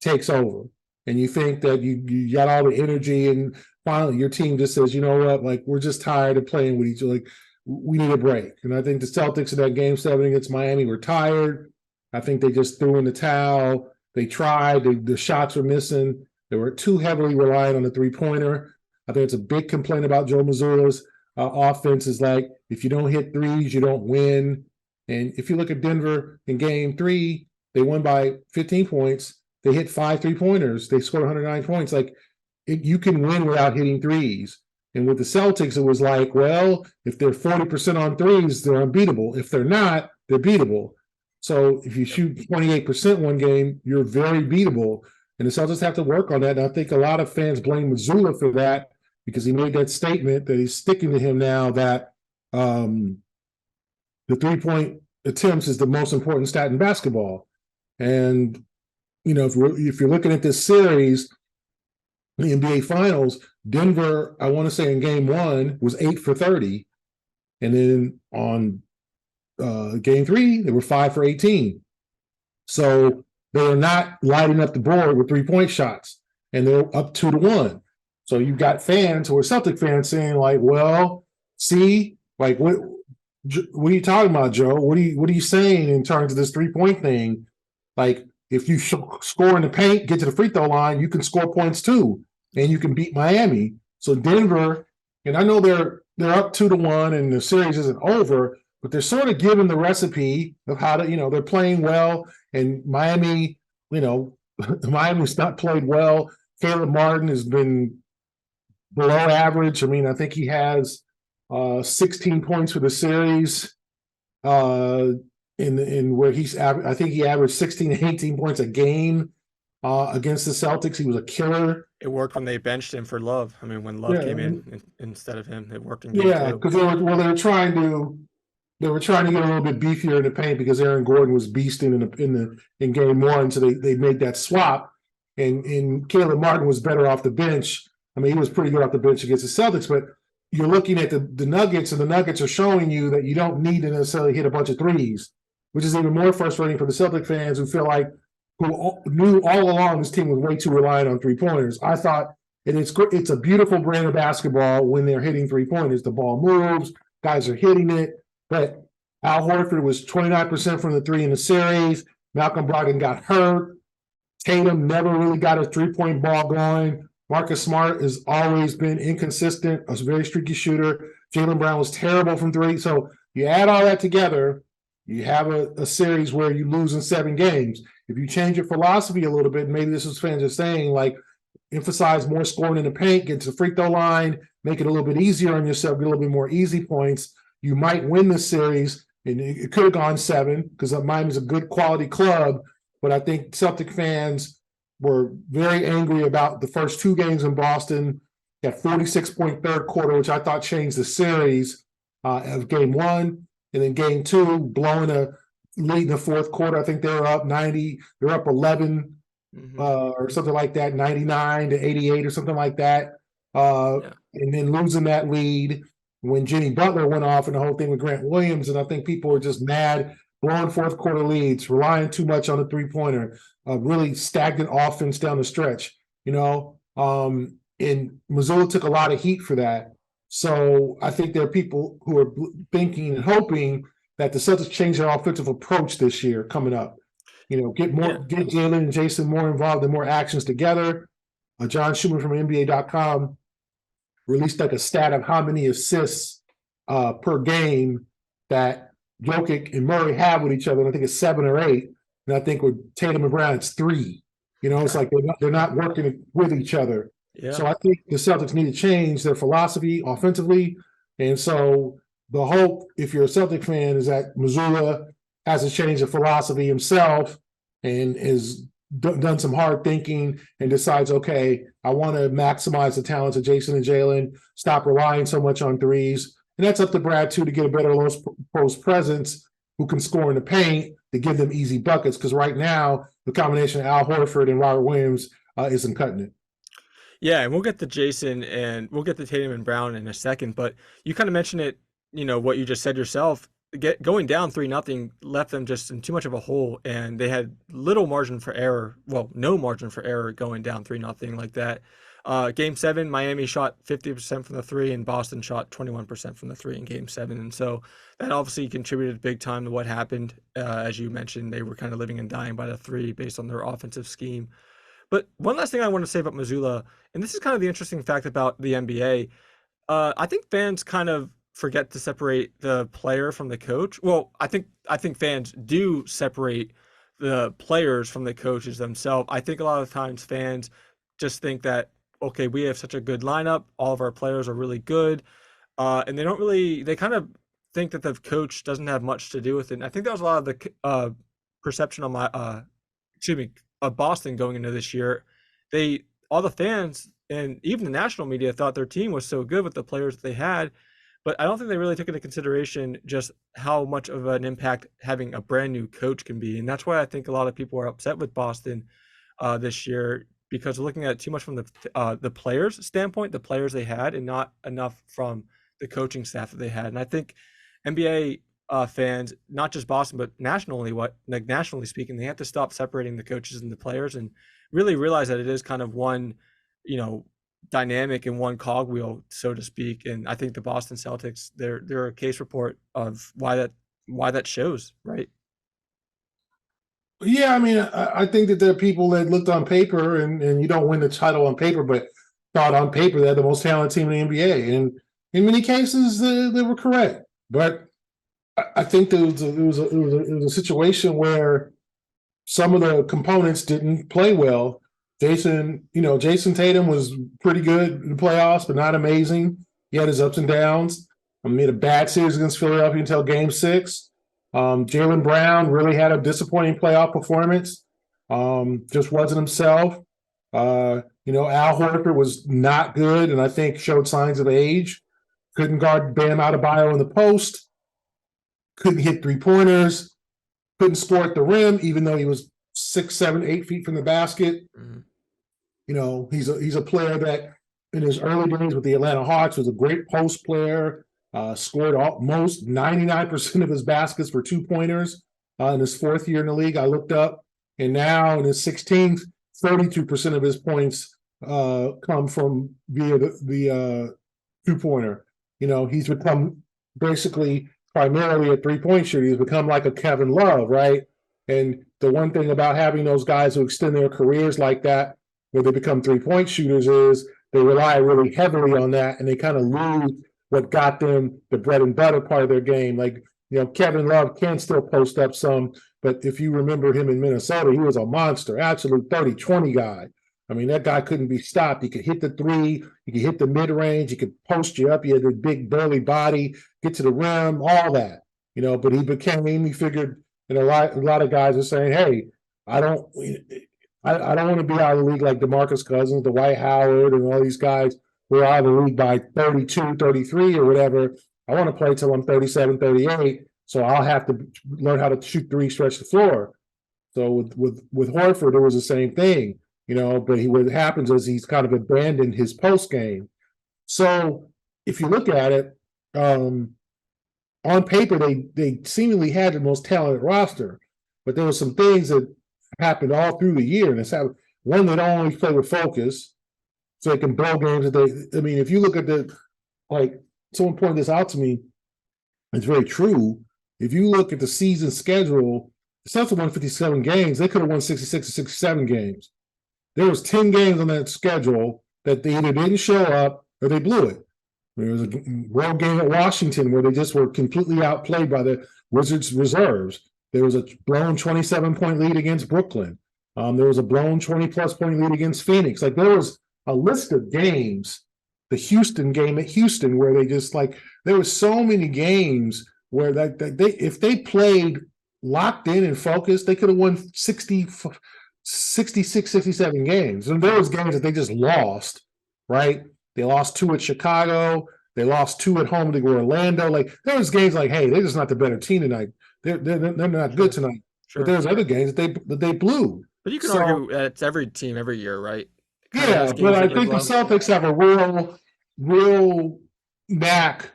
takes over, and you think that you got all the energy, and finally your team just says, you know what, like, we're just tired of playing with each other. Like, we need a break. And I think the Celtics in that game 7 against Miami were tired. I think they just threw in the towel. They tried. The shots were missing. They were too heavily reliant on the three-pointer. I think it's a big complaint about Joe Mazzulla's offense is like, if you don't hit threes, you don't win. And if you look at Denver in game 3, they won by 15 points. They hit 5 3-pointers. They scored 109 points. Like, you can win without hitting threes. And with the Celtics, it was like, well, if they're 40% on threes, they're unbeatable. If they're not, they're beatable. So if you shoot 28% one game, you're very beatable. And the Celtics have to work on that. And I think a lot of fans blame Mazzulla for that, because he made that statement that he's sticking to him now, that the 3-point attempts is the most important stat in basketball. And, if you're looking at this series, the NBA Finals, Denver, I want to say in game one, was 8 for 30. And then on game three, they were 5 for 18. So they are not lighting up the board with 3-point shots, and they're up 2-1. So you've got fans who are Celtic fans saying, like, well, see, like, what are you talking about, Joe? What are you saying in terms of this 3-point thing? Like, if you score in the paint, get to the free throw line, you can score points too, and you can beat Miami. So Denver, and I know they're up 2-1, and the series isn't over, but they're sort of given the recipe of how to, they're playing well, and Miami, Miami's not played well. Caleb Martin has been below average. I mean, I think he has 16 points for the series. In where I think he averaged 16 to 18 points a game against the Celtics. He was a killer. It worked when they benched him for Love. I mean, when Love came in instead of him, it worked in game two. Because they were trying to get a little bit beefier in the paint because Aaron Gordon was beasting in game one, so they made that swap, and Caleb Martin was better off the bench. I mean, he was pretty good off the bench against the Celtics, but you're looking at the Nuggets, and the Nuggets are showing you that you don't need to necessarily hit a bunch of threes, which is even more frustrating for the Celtic fans who knew all along this team was way too reliant on three-pointers. I thought, and it's a beautiful brand of basketball when they're hitting three-pointers. The ball moves, guys are hitting it. But Al Horford was 29% from the three in the series. Malcolm Brogdon got hurt. Tatum never really got a three-point ball going. Marcus Smart has always been inconsistent, a very streaky shooter. Jaylen Brown was terrible from three. So you add all that together, you have a series where you lose in 7 games. If you change your philosophy a little bit, maybe this is fans are saying, like, emphasize more scoring in the paint, get to the free throw line, make it a little bit easier on yourself, get a little bit more easy points. You might win the series, and it could have gone 7 because Miami's a good quality club. But I think Celtic fans were very angry about the first 2 games in Boston. That 46-point third quarter, which I thought changed the series of game 1, and then game 2, blowing a lead in the fourth quarter. I think they were up 90. They're up 11 or something like that, 99 to 88 or something like that, and then losing that lead when Jimmy Butler went off and the whole thing with Grant Williams. And I think people were just mad, blowing fourth quarter leads, relying too much on the three-pointer, really stagnant offense down the stretch, and Missoula took a lot of heat for that. So I think there are people who are thinking and hoping that the Celtics change their offensive approach this year coming up. Get Jalen and Jason more involved in more actions together. John Schumann from NBA.com released like a stat of how many assists per game that Jokic and Murray have with each other. And I think it's 7 or 8. And I think with Tatum and Brown, it's 3. It's like they're not working with each other. Yeah. So I think the Celtics need to change their philosophy offensively. And so the hope, if you're a Celtic fan, is that Missoula has to change the philosophy himself and is done some hard thinking and decides, okay, I want to maximize the talents of Jason and Jalen, stop relying so much on threes. And that's up to Brad, too, to get a better post presence who can score in the paint to give them easy buckets. Because right now, the combination of Al Horford and Robert Williams isn't cutting it. Yeah, and we'll get to Jason and we'll get to Tatum and Brown in a second. But you kind of mentioned it, what you just said yourself. Going down 3-0 left them just in too much of a hole, and they had little margin for error. Well, no margin for error going down 3-0 like that. Game 7, Miami shot 50% from the 3, and Boston shot 21% from the 3 in Game 7. And so that obviously contributed big time to what happened. As you mentioned, they were kind of living and dying by the 3 based on their offensive scheme. But one last thing I want to say about Missoula, and this is kind of the interesting fact about the NBA. I think fans kind of forget to separate the player from the coach. Well, I think fans do separate the players from the coaches themselves. I think a lot of times fans just think that, okay, we have such a good lineup, all of our players are really good, and they kind of think that the coach doesn't have much to do with it. And I think that was a lot of the perception on of Boston going into this year. All the fans and even the national media thought their team was so good with the players that they had, but I don't think they really took into consideration just how much of an impact having a brand new coach can be. And that's why I think a lot of people are upset with Boston this year. because we're looking at it too much from the players' standpoint, the players they had, and not enough from the coaching staff that they had. And I think NBA fans, not just Boston, but nationally speaking, they have to stop separating the coaches and the players and really realize that it is kind of one, dynamic and one cogwheel, so to speak. And I think the Boston Celtics, they're a case report of why that shows, right? Yeah, I mean, I think that there are people that looked on paper, and you don't win the title on paper, but thought on paper they're the most talented team in the NBA. And in many cases, they were correct. But I think there was a situation where some of the components didn't play well. Jason Tatum was pretty good in the playoffs, but not amazing. He had his ups and downs. I mean, a bad series against Philadelphia until Game 6. Jaylen Brown really had a disappointing playoff performance. Just wasn't himself. Al Horford was not good, and I think showed signs of age. Couldn't guard Bam Adebayo in the post. Couldn't hit 3-pointers. Couldn't score at the rim, even though he was 6, 7, 8 feet from the basket. Mm-hmm. He's a player that in his early days with the Atlanta Hawks was a great post player. Scored almost 99% of his baskets for 2-pointers in his 4th year in the league. I looked up, and now in his 16th, 32% of his points come from via the 2-pointer. He's become basically primarily a 3-point shooter. He's become like a Kevin Love, right? And the one thing about having those guys who extend their careers like that, where they become 3-point shooters, is they rely really heavily on that, and they kind of lose what got them the bread and butter part of their game. Like, Kevin Love can still post up some, but if you remember him in Minnesota, he was a monster, absolute 30-20 guy. I mean, that guy couldn't be stopped. He could hit the three, he could hit the mid-range, he could post you up, he had a big burly body, get to the rim, all that. But he figured, a lot of guys are saying, hey, I don't want to be out of the league like DeMarcus Cousins, Dwight Howard, and all these guys who are out of the league by 32, 33 or whatever. I want to play till I'm 37, 38, so I'll have to learn how to shoot three, stretch the floor. So with Horford, it was the same thing, but what happens is he's kind of abandoned his post game. So if you look at it, on paper, they seemingly had the most talented roster, but there were some things that happened all through the year. And it's one, they don't always play with focus, so they can blow games. If you look at someone pointed this out to me, it's very true. If you look at the season schedule, the Celtics won 57 games. They could have won 66 or 67 games. There was 10 games on that schedule that they either didn't show up or they blew it. There was a road game at Washington where they just were completely outplayed by the Wizards reserves. There was a blown 27-point lead against Brooklyn. There was a blown 20-plus point lead against Phoenix. There was a list of games, the Houston game at Houston, where they just there were so many games where if they played locked in and focused, they could have won 66, 67 games. And there was games that they just lost, right? They lost 2 at Chicago. They lost 2 at home to Orlando. There was games hey, they're just not the better team tonight. They're not good tonight. Sure. But there's other games that they blew. But you can argue it's every team every year, right? Yeah, but I think the Celtics have a real knack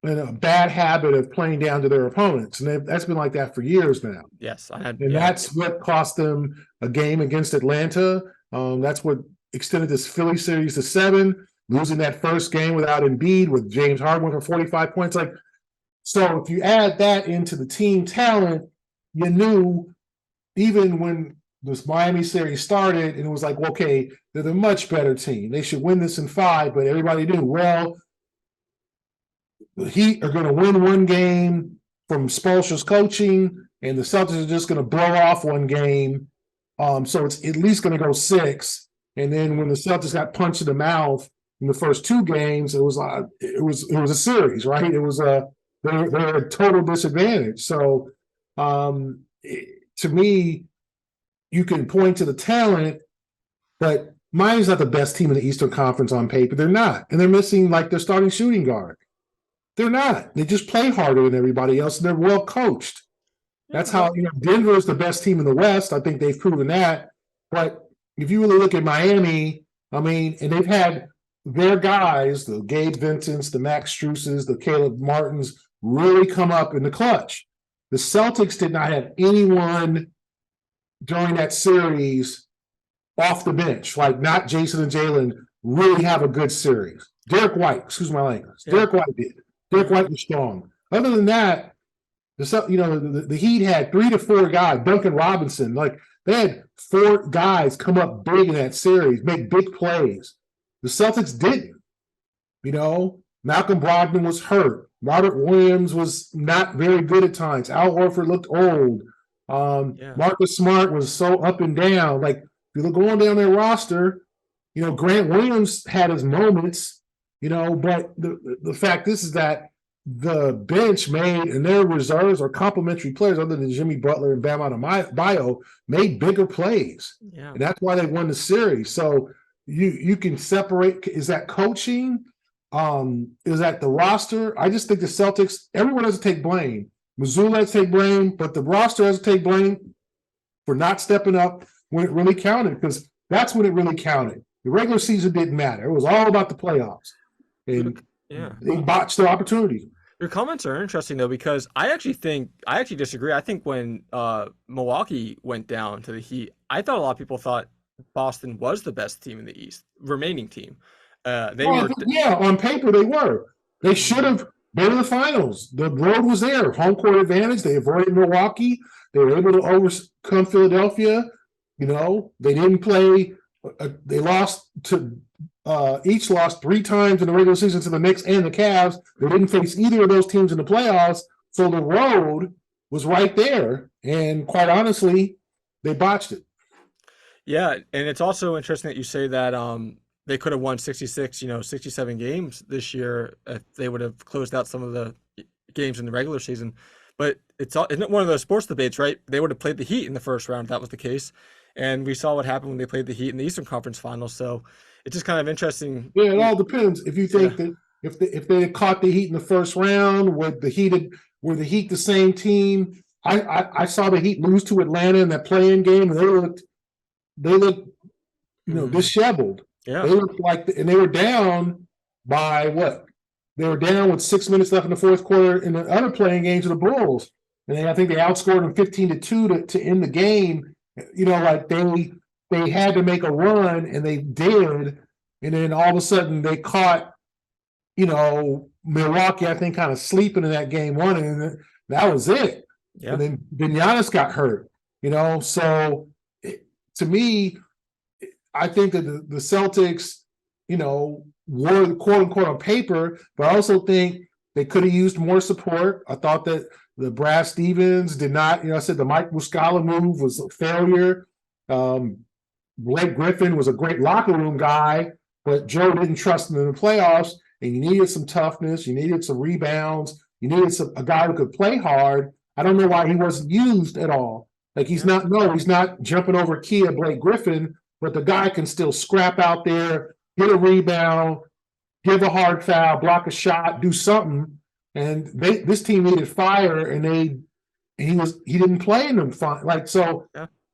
and a bad habit of playing down to their opponents, and that's been like that for years now. Yes, that's what cost them a game against Atlanta. That's what extended this Philly series to 7, losing that first game without Embiid, with James Harden for 45 points. So if you add that into the team talent, you knew even when this Miami series started, and it was okay, they're the much better team. They should win this in 5, but everybody knew, well, the Heat are going to win one game from Spoelstra's coaching, and the Celtics are just going to blow off one game. So it's at least going to go 6. And then when the Celtics got punched in the mouth in the first 2 games, it was a series, right? It was they're a total disadvantage. So to me, you can point to the talent, but Miami's not the best team in the Eastern Conference on paper. They're not. And they're missing their starting shooting guard. They're not. They just play harder than everybody else, and they're well coached. That's how Denver is the best team in the West. I think they've proven that. But if you really look at Miami, I mean, and they've had their guys, the Gabe Vincents, the Max Struces, the Caleb Martins, really come up in the clutch. The Celtics did not have anyone during that series off the bench, like not Jason and Jalen really have a good series. Derek White, excuse my language. Yeah. Derek White did. Derek White was strong. Other than that, the Heat had 3 to 4 guys. Duncan Robinson, like they had 4 guys come up big in that series, make big plays. The Celtics didn't. Malcolm Brogdon was hurt. Robert Williams was not very good at times. Al Horford looked old. Marcus Smart was so up and down. Like if you look going down their roster, Grant Williams had his moments, but the fact is that the bench made, and their reserves are complementary players other than Jimmy Butler and Bam Adebayo, made bigger plays. Yeah. And that's why they won the series. So you can separate, is that coaching? Is that the roster? I just think the Celtics, everyone has to take blame. Missoula has to take blame, but the roster has to take blame for not stepping up when it really counted, because that's when it really counted. The regular season didn't matter. It was all about the playoffs. And they botched their opportunity. Your comments are interesting, though, because I actually disagree. I think when Milwaukee went down to the Heat, I thought a lot of people thought Boston was the best team in the East, remaining team. On paper they were. They should have been in the finals. The road was there. Home court advantage. They avoided Milwaukee. They were able to overcome Philadelphia. They didn't play. They lost to each lost 3 times in the regular season to the Knicks and the Cavs. They didn't face either of those teams in the playoffs. So the road was right there. And quite honestly, they botched it. Yeah, and it's also interesting that you say that they could have won 66, 67 games this year if they would have closed out some of the games in the regular season. But isn't it one of those sports debates, right? They would have played the Heat in the first round if that was the case. And we saw what happened when they played the Heat in the Eastern Conference Finals. So it's just kind of interesting. Yeah, it all depends. If you think that if they had caught the Heat in the first round, were the Heat the same team? I saw the Heat lose to Atlanta in that play-in game, and they looked disheveled. Yeah. They looked like, and they were down by what? They were down with 6 minutes left in the fourth quarter in the other playing games of the Bulls. And I think they outscored them 15-2 to end the game. Like they had to make a run, and they did. And then all of a sudden they caught, Milwaukee, I think, kind of sleeping in that game 1, and that was it. Yeah. And then Giannis got hurt, So to me, I think that the Celtics, were the quote unquote on paper, but I also think they could have used more support. I thought that the Brad Stevens did not, I said the Mike Muscala move was a failure. Blake Griffin was a great locker room guy, but Joe didn't trust him in the playoffs, and you needed some toughness. You needed some rebounds. You needed a guy who could play hard. I don't know why he wasn't used at all. Like he's not jumping over Kia Blake Griffin, but the guy can still scrap out there, hit a rebound, give a hard foul, block a shot, do something. And this team needed fire, and he didn't play in them fine.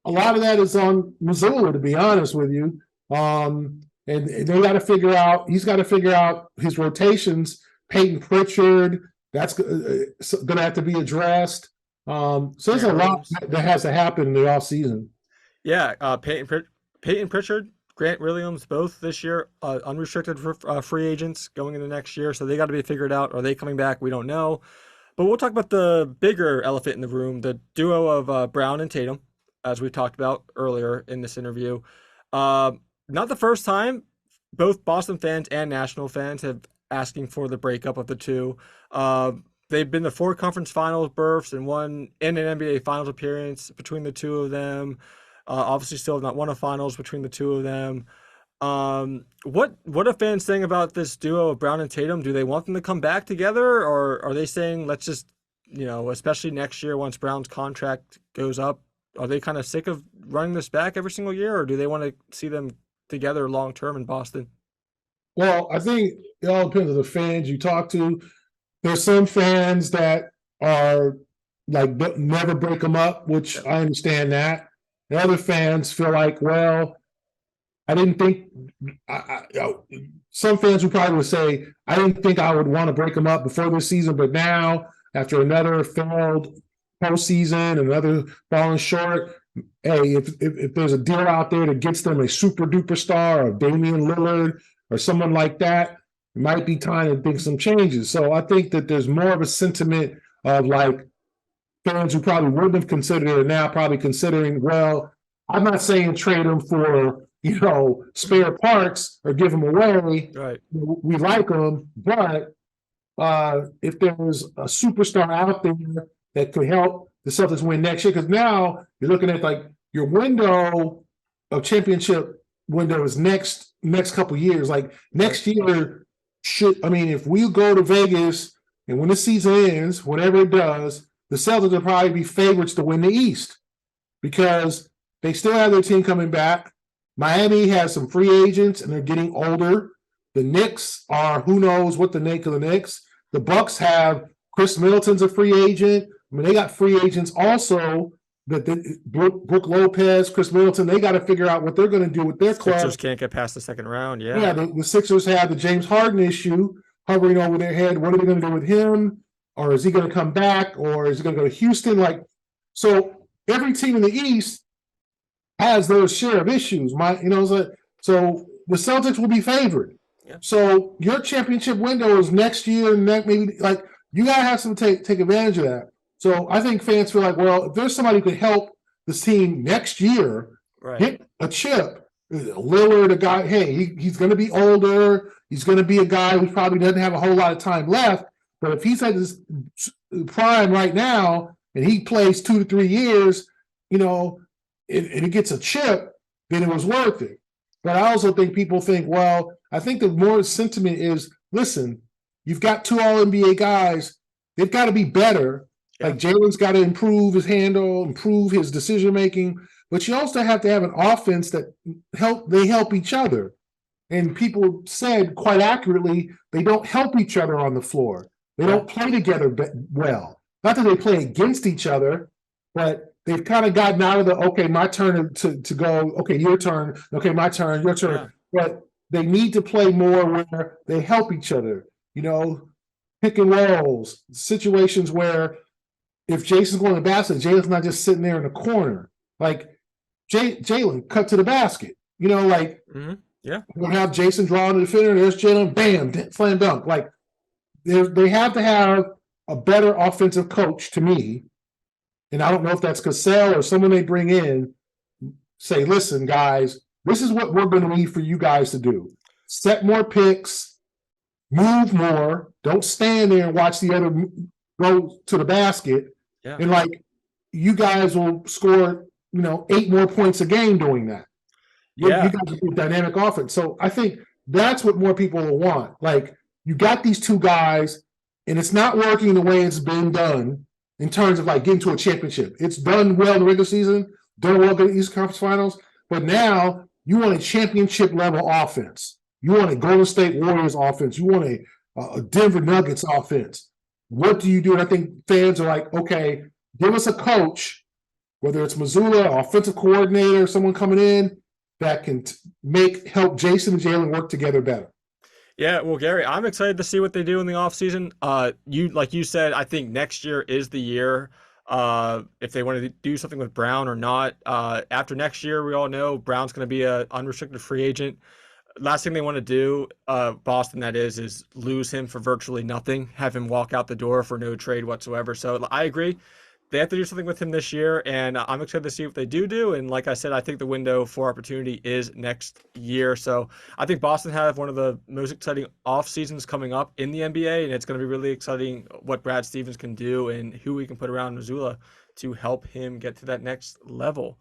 A lot of that is on Missoula, to be honest with you. And they got to figure out. He's got to figure out his rotations. Peyton Pritchard, that's going to have to be addressed. So there's a lot that has to happen in the offseason. Yeah, Peyton Pritchard, Grant Williams, both this year, unrestricted free agents going into next year. So they got to be figured out. Are they coming back? We don't know. But we'll talk about the bigger elephant in the room, the duo of Brown and Tatum, as we talked about earlier in this interview. Not the first time both Boston fans and national fans have asking for the breakup of the two. They've been the 4 conference finals berths and one in an NBA finals appearance between the two of them. Obviously still have not won a finals between the two of them. What are fans saying about this duo of Brown and Tatum? Do they want them to come back together, or are they saying let's just, especially next year once Brown's contract goes up, are they kind of sick of running this back every single year, or do they want to see them together long term in Boston? Well, I think it all depends on the fans you talk to. There's some fans that are like never break them up, which I understand that. The other fans feel like, well, I didn't think some fans would probably would say I didn't think I would want to break them up before this season, but now after another failed postseason, another falling short, hey, if there's a deal out there that gets them a super duper star or Damian Lillard or someone like that, it might be time to think some changes. So I think that there's more of a sentiment of like fans who probably wouldn't have considered it are now probably considering, well, I'm not saying trade them for, spare parts or give them away. Right. We like them, but if there's a superstar out there that could help the Celtics win next year, because now you're looking at like your window of championship window is next couple years. Like next year if we go to Vegas and when the season ends, whatever it does, the Celtics will probably be favorites to win the East because they still have their team coming back. Miami has some free agents and they're getting older. The Knicks are who knows what the make of the Knicks. The Bucks have Chris Middleton's a free agent. I mean, they got free agents also. Brooke Lopez, Chris Middleton, they got to figure out what they're going to do with their club. Sixers can't get past the second round. Yeah. Yeah, the Sixers have the James Harden issue hovering over their head. What are they going to do with him? Or is he going to come back? Or is he going to go to Houston? So every team in the East has their share of issues. So the Celtics will be favored. Yeah. So your championship window is next year, and maybe you gotta have some take advantage of that. So I think fans feel like, well, if there's somebody who could help this team next year, right, hit a chip. Lillard, a guy, hey, he's going to be older. He's going to be a guy who probably doesn't have a whole lot of time left. But if he's at his prime right now and he plays 2 to 3 years, and he gets a chip, then it was worth it. But I also think people think, well, I think the more sentiment is, listen, you've got 2 All-NBA guys. They've got to be better. Yeah. Like Jalen's got to improve his handle, improve his decision-making. But you also have to have an offense that help each other. And people said quite accurately, they don't help each other on the floor. They don't play together well. Not that they play against each other, but they've kind of gotten out of the, okay, my turn to go, okay, your turn, okay, my turn, your turn. Yeah. But they need to play more where they help each other, pick and rolls, situations where if Jason's going to the basket, Jalen's not just sitting there in the corner. Like Jalen, cut to the basket. Mm-hmm. Yeah. We'll have Jason drawing the defender, there's Jalen, bam, slam dunk. Like they have to have a better offensive coach to me. And I don't know if that's Cassell or someone they bring in, say, listen, guys, this is what we're going to need for you guys to do. Set more picks, move more, don't stand there and watch the other go to the basket. Yeah. And you guys will score, 8 more points a game doing that. Yeah. You guys will be dynamic offense. So I think that's what more people will want. You got these 2 guys, and it's not working the way it's been done. In terms of getting to a championship, it's done well in the regular season, done well in the East Conference Finals, but now you want a championship level offense. You want a Golden State Warriors offense. You want a Denver Nuggets offense. What do you do? And I think fans are like, okay, give us a coach, whether it's Mazzulla, offensive coordinator, someone coming in that can help Jason and Jalen work together better. Yeah, well, Gary, I'm excited to see what they do in the offseason. Like you said, I think next year is the year if they want to do something with Brown or not. After next year, we all know Brown's going to be an unrestricted free agent. Last thing they want to do, Boston, that is lose him for virtually nothing, have him walk out the door for no trade whatsoever. So I agree. They have to do something with him this year, and I'm excited to see what they do. And like I said, I think the window for opportunity is next year. So I think Boston have one of the most exciting off seasons coming up in the NBA, and it's going to be really exciting what Brad Stevens can do and who we can put around Mazzulla to help him get to that next level.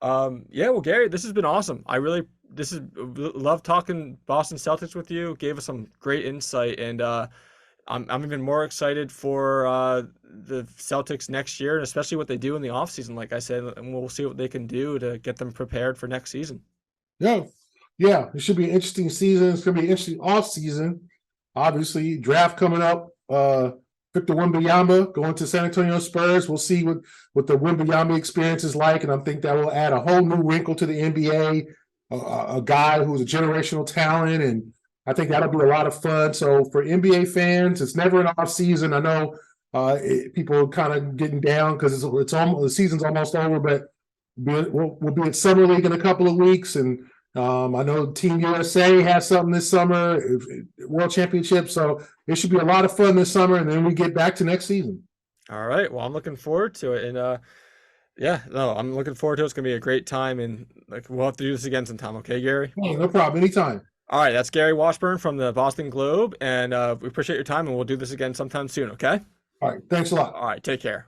Well, Gary, this has been awesome. Love talking Boston Celtics with you. Gave us some great insight, and I'm even more excited for the Celtics next year, and especially what they do in the offseason, like I said, and we'll see what they can do to get them prepared for next season. Yeah. It should be an interesting season. It's going to be an interesting offseason. Obviously, draft coming up. Victor Wembanyama going to San Antonio Spurs. We'll see what the Wembanyama experience is like, and I think that will add a whole new wrinkle to the NBA. a guy who's a generational talent, and I think that'll be a lot of fun. So for NBA fans, it's never an off season. I know people are kind of getting down because it's almost the season's almost over, but we'll be in summer league in a couple of weeks, and I know Team USA has something this summer, World Championship. So it should be a lot of fun this summer, and then we get back to next season. All right. Well, I'm looking forward to it, and yeah, no, I'm looking forward to it. It's gonna be a great time, and like we'll have to do this again sometime. Okay, Gary? Hey, no problem. Anytime. All right, that's Gary Washburn from the Boston Globe, and we appreciate your time, and we'll do this again sometime soon. Okay? All right. Thanks a lot. All right, take care.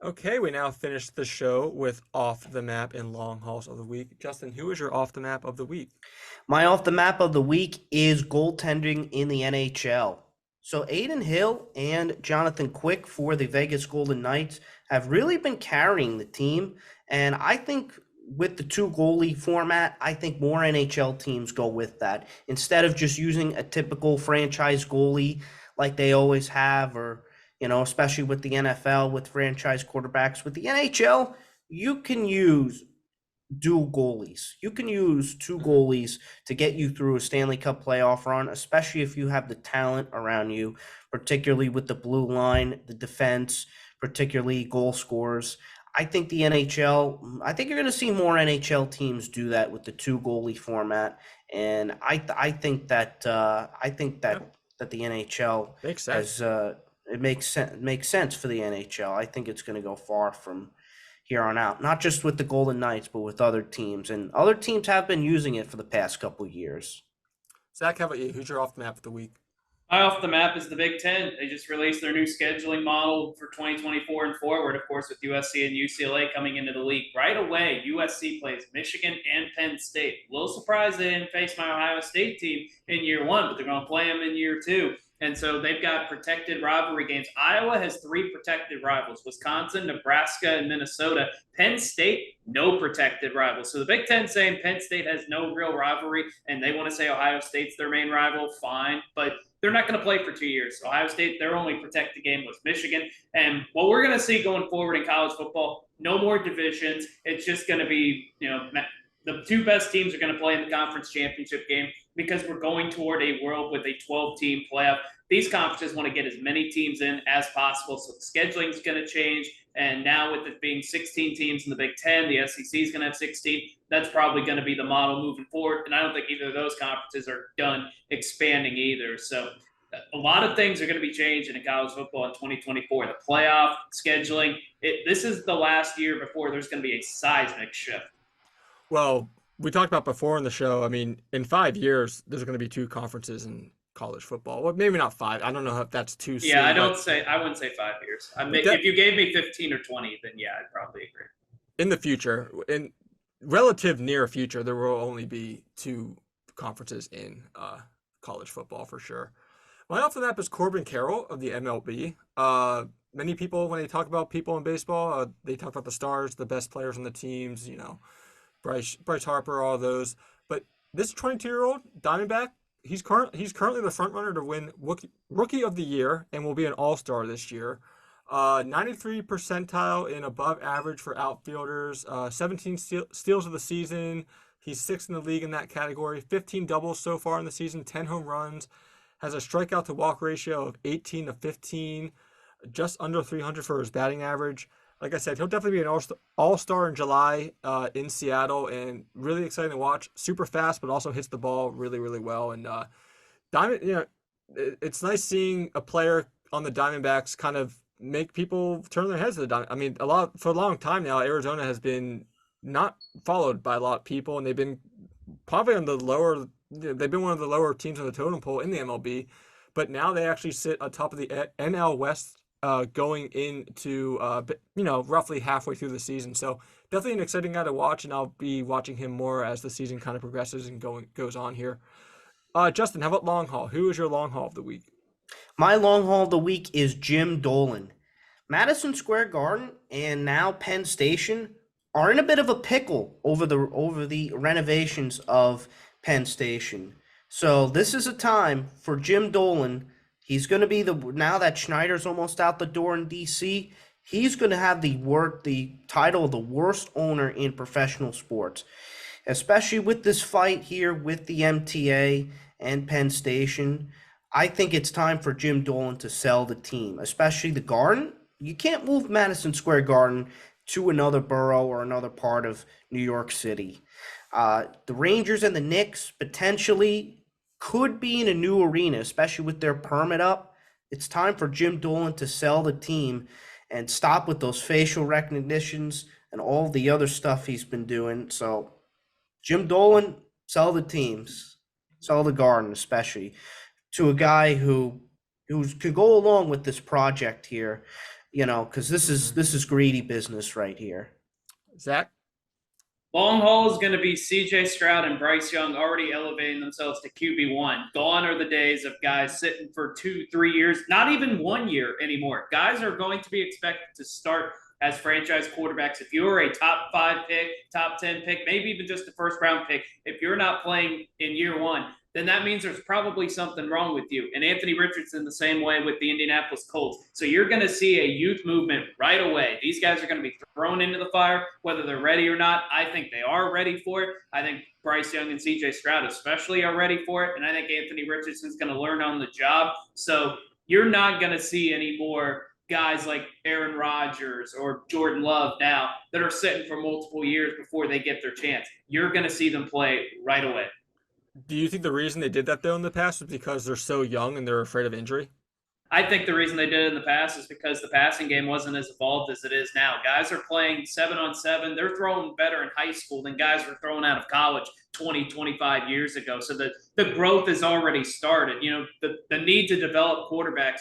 Okay, we now finished the show with Off the Map and Long Hauls of the Week. Justin, who is your Off the Map of the Week? My off the map of the week is goaltending in the NHL. So Aiden Hill and Jonathan Quick for the Vegas Golden Knights have really been carrying the team. And I think with the two goalie format, I think more NHL teams go with that. Instead of just using a typical franchise goalie like they always have, or, especially with the NFL, with franchise quarterbacks, with the NHL, you can use dual goalies. You can use two goalies to get you through a Stanley Cup playoff run, especially if you have the talent around you, particularly with the blue line, the defense, particularly goal scorers. I think you're going to see more NHL teams do that with the two goalie format, and I think that the NHL Makes sense. it makes sense for the NHL. I think it's going to go far from here on out, not just with the Golden Knights, but with other teams. And other teams have been using it for the past couple of years. Zach, how about you? Who's your Off the Map of the Week? My off the map is the Big Ten. They just released their new scheduling model for 2024 and forward, of course, with USC and UCLA coming into the league. Right away, USC plays Michigan and Penn State. A little surprised they didn't face my Ohio State team in year one, but they're going to play them in year two. And so they've got protected rivalry games. Iowa has 3 protected rivals: Wisconsin, Nebraska, and Minnesota. Penn State, no protected rivals. So the Big Ten saying Penn State has no real rivalry, and they want to say Ohio State's their main rival, fine. But they're not going to play for 2 years. Ohio State, their only protected game was Michigan. And what we're going to see going forward in college football, no more divisions. It's just going to be, the 2 best teams are going to play in the conference championship game, because we're going toward a world with a 12-team playoff. These conferences want to get as many teams in as possible, so the scheduling is going to change. And now with it being 16 teams in the Big Ten, the SEC is going to have 16. That's probably going to be the model moving forward. And I don't think either of those conferences are done expanding either. So a lot of things are going to be changing in college football in 2024. The playoff, scheduling, this is the last year before there's going to be a seismic shift. Well, we talked about before in the show. I mean, in 5 years, there's going to be 2 conferences in college football. Well, maybe not 5. I don't know if that's too soon. Yeah, I wouldn't say 5 years. If you gave me 15 or 20, then yeah, I'd probably agree. In the future, in relative near future, there will only be 2 conferences in college football for sure. My off the map is Corbin Carroll of the MLB. Many people, when they talk about people in baseball, they talk about the stars, the best players on the teams, Bryce Harper, all those. But this 22-year-old Diamondback, he's currently the front runner to win Rookie of the Year and will be an All-Star this year. 93 percentile in above average for outfielders. 17 steals of the season. He's 6th in the league in that category. 15 doubles so far in the season. 10 home runs. Has a strikeout to walk ratio of 18 to 15. Just under 300 for his batting average. Like I said, he'll definitely be an all-star in July in Seattle, and really exciting to watch. Super fast, but also hits the ball really, really well. And it's nice seeing a player on the Diamondbacks kind of make people turn their heads to the Diamondbacks. I mean, for a long time now, Arizona has been not followed by a lot of people, and they've been probably on the lower. They've been one of the lower teams on the totem pole in the MLB, but now they actually sit atop of the NL West. Going into roughly halfway through the season, so definitely an exciting guy to watch, and I'll be watching him more as the season kind of progresses and goes on here. Justin, how about long haul? Who is your long haul of the week? My long haul of the week is Jim Dolan. Madison Square Garden and now Penn Station are in a bit of a pickle over the renovations of Penn Station. So this is a time for Jim Dolan. He's going to be now that Schneider's almost out the door in D.C., he's going to have the title of the worst owner in professional sports, especially with this fight here with the MTA and Penn Station. I think it's time for Jim Dolan to sell the team, especially the Garden. You can't move Madison Square Garden to another borough or another part of New York City. The Rangers and the Knicks potentially could be in a new arena, especially with their permit up. It's time for Jim Dolan to sell the team and stop with those facial recognitions and all the other stuff he's been doing. So, Jim Dolan, sell the teams, sell the Garden, especially to a guy who could go along with this project here, because this is greedy business right here. Zach? Long haul is going to be CJ Stroud and Bryce Young already elevating themselves to QB1. Gone are the days of guys sitting for 2-3 years, not even 1 year anymore. Guys are going to be expected to start as franchise quarterbacks. If you're a top 5 pick, top 10 pick, maybe even just a first round pick, if you're not playing in year one, then that means there's probably something wrong with you. And Anthony Richardson the same way with the Indianapolis Colts. So you're going to see a youth movement right away. These guys are going to be thrown into the fire, whether they're ready or not. I think they are ready for it. I think Bryce Young and CJ Stroud especially are ready for it. And I think Anthony Richardson's going to learn on the job. So you're not going to see any more guys like Aaron Rodgers or Jordan Love now that are sitting for multiple years before they get their chance. You're going to see them play right away. Do you think the reason they did that though in the past was because they're so young and they're afraid of injury? I think the reason they did it in the past is because the passing game wasn't as evolved as it is now. Guys are playing 7-on-7. They're throwing better in high school than guys were throwing out of college 20, 25 years ago. So the growth has already started. The need to develop quarterbacks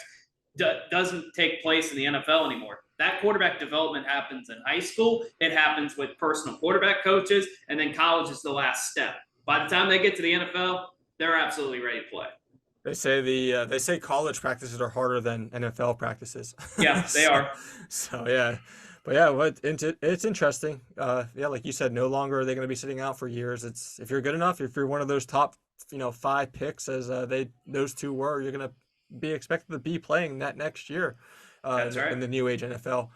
doesn't take place in the NFL anymore. That quarterback development happens in high school. It happens with personal quarterback coaches, and then college is the last step. By the time they get to the NFL, they're absolutely ready to play. They say college practices are harder than NFL practices. Yeah, they are. So yeah, but yeah, it's interesting. Yeah, like you said, no longer are they going to be sitting out for years. It's if you're good enough, if you're one of those top, 5 picks as those two were, you're going to be expected to be playing that next year. That's right. In the new age NFL.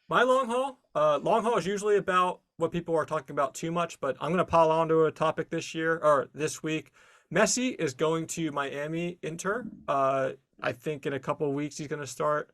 My long haul is usually about what people are talking about too much, but I'm going to pile onto a topic this week. Messi is going to Miami Inter. I think in a couple of weeks he's going to start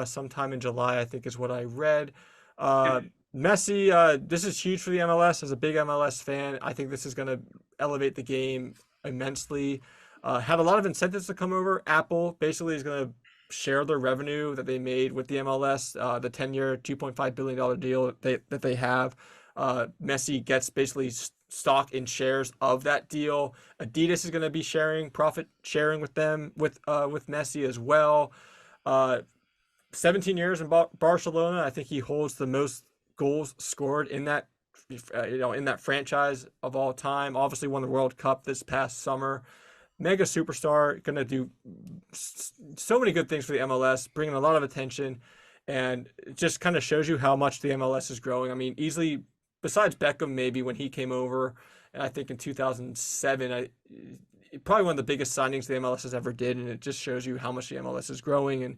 sometime in July, I think is what I read. Messi, this is huge for the MLS. As a big MLS fan, I think this is going to elevate the game immensely. Have a lot of incentives to come over. Apple basically is going to share their revenue that they made with the MLS, the 10-year, $2.5 billion deal that they have. Messi gets basically stock in shares of that deal. Adidas is going to be profit sharing with them, with Messi as well. 17 years in Barcelona, I think he holds the most goals scored in that, in that franchise of all time. Obviously won the World Cup this past summer. Mega superstar, going to do so many good things for the MLS, bringing a lot of attention, and it just kind of shows you how much the MLS is growing. I mean, easily, besides Beckham, maybe when he came over, and I think in 2007, probably one of the biggest signings the MLS has ever did, and it just shows you how much the MLS is growing. And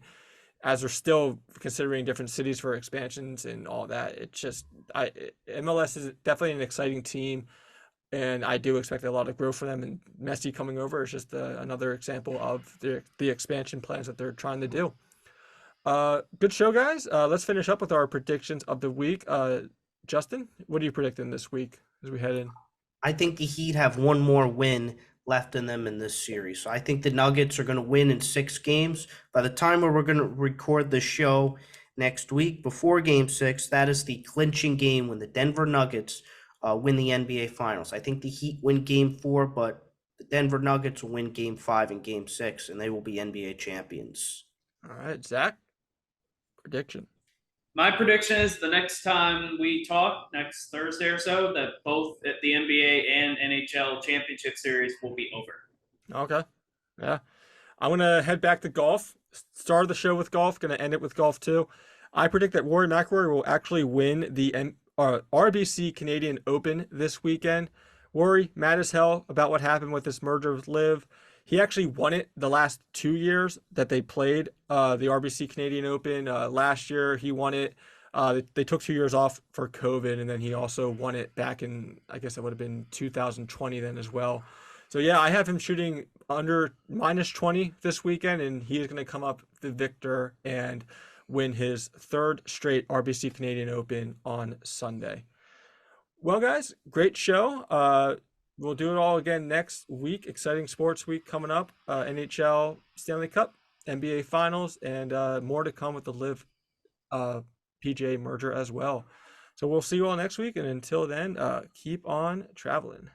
as they're still considering different cities for expansions and all that, MLS is definitely an exciting team. And I do expect a lot of growth for them. And Messi coming over is just another example of the expansion plans that they're trying to do. Good show, guys. Let's finish up with our predictions of the week. Justin, what are you predicting this week as we head in? I think the Heat have one more win left in them in this series. So I think the Nuggets are going to win in 6 games. By the time where we're going to record the show next week, before Game 6, that is the clinching game when the Denver Nuggets win the NBA Finals. I think the Heat win Game 4, but the Denver Nuggets will win Game 5 and Game 6, and they will be NBA champions. All right, Zach, prediction. My prediction is the next time we talk, next Thursday or so, that both at the NBA and NHL championship series will be over. Okay. Yeah. I'm going to head back to golf. Start the show with golf. Going to end it with golf too. I predict that Rory McIlroy will actually win the RBC Canadian Open this weekend. Rory, mad as hell about what happened with this merger with LIV. He actually won it the last 2 years that they played the RBC Canadian Open. Last year he won it. They took 2 years off for COVID, and then he also won it back in, I guess it would have been 2020 then as well. So yeah, I have him shooting under -20 this weekend, and he is going to come up the victor and win his third straight RBC Canadian Open on Sunday. Well, guys, great show. We'll do it all again next week. Exciting sports week coming up. NHL Stanley Cup, NBA Finals, and more to come with the LIV PGA merger as well. So we'll see you all next week, and until then, keep on traveling.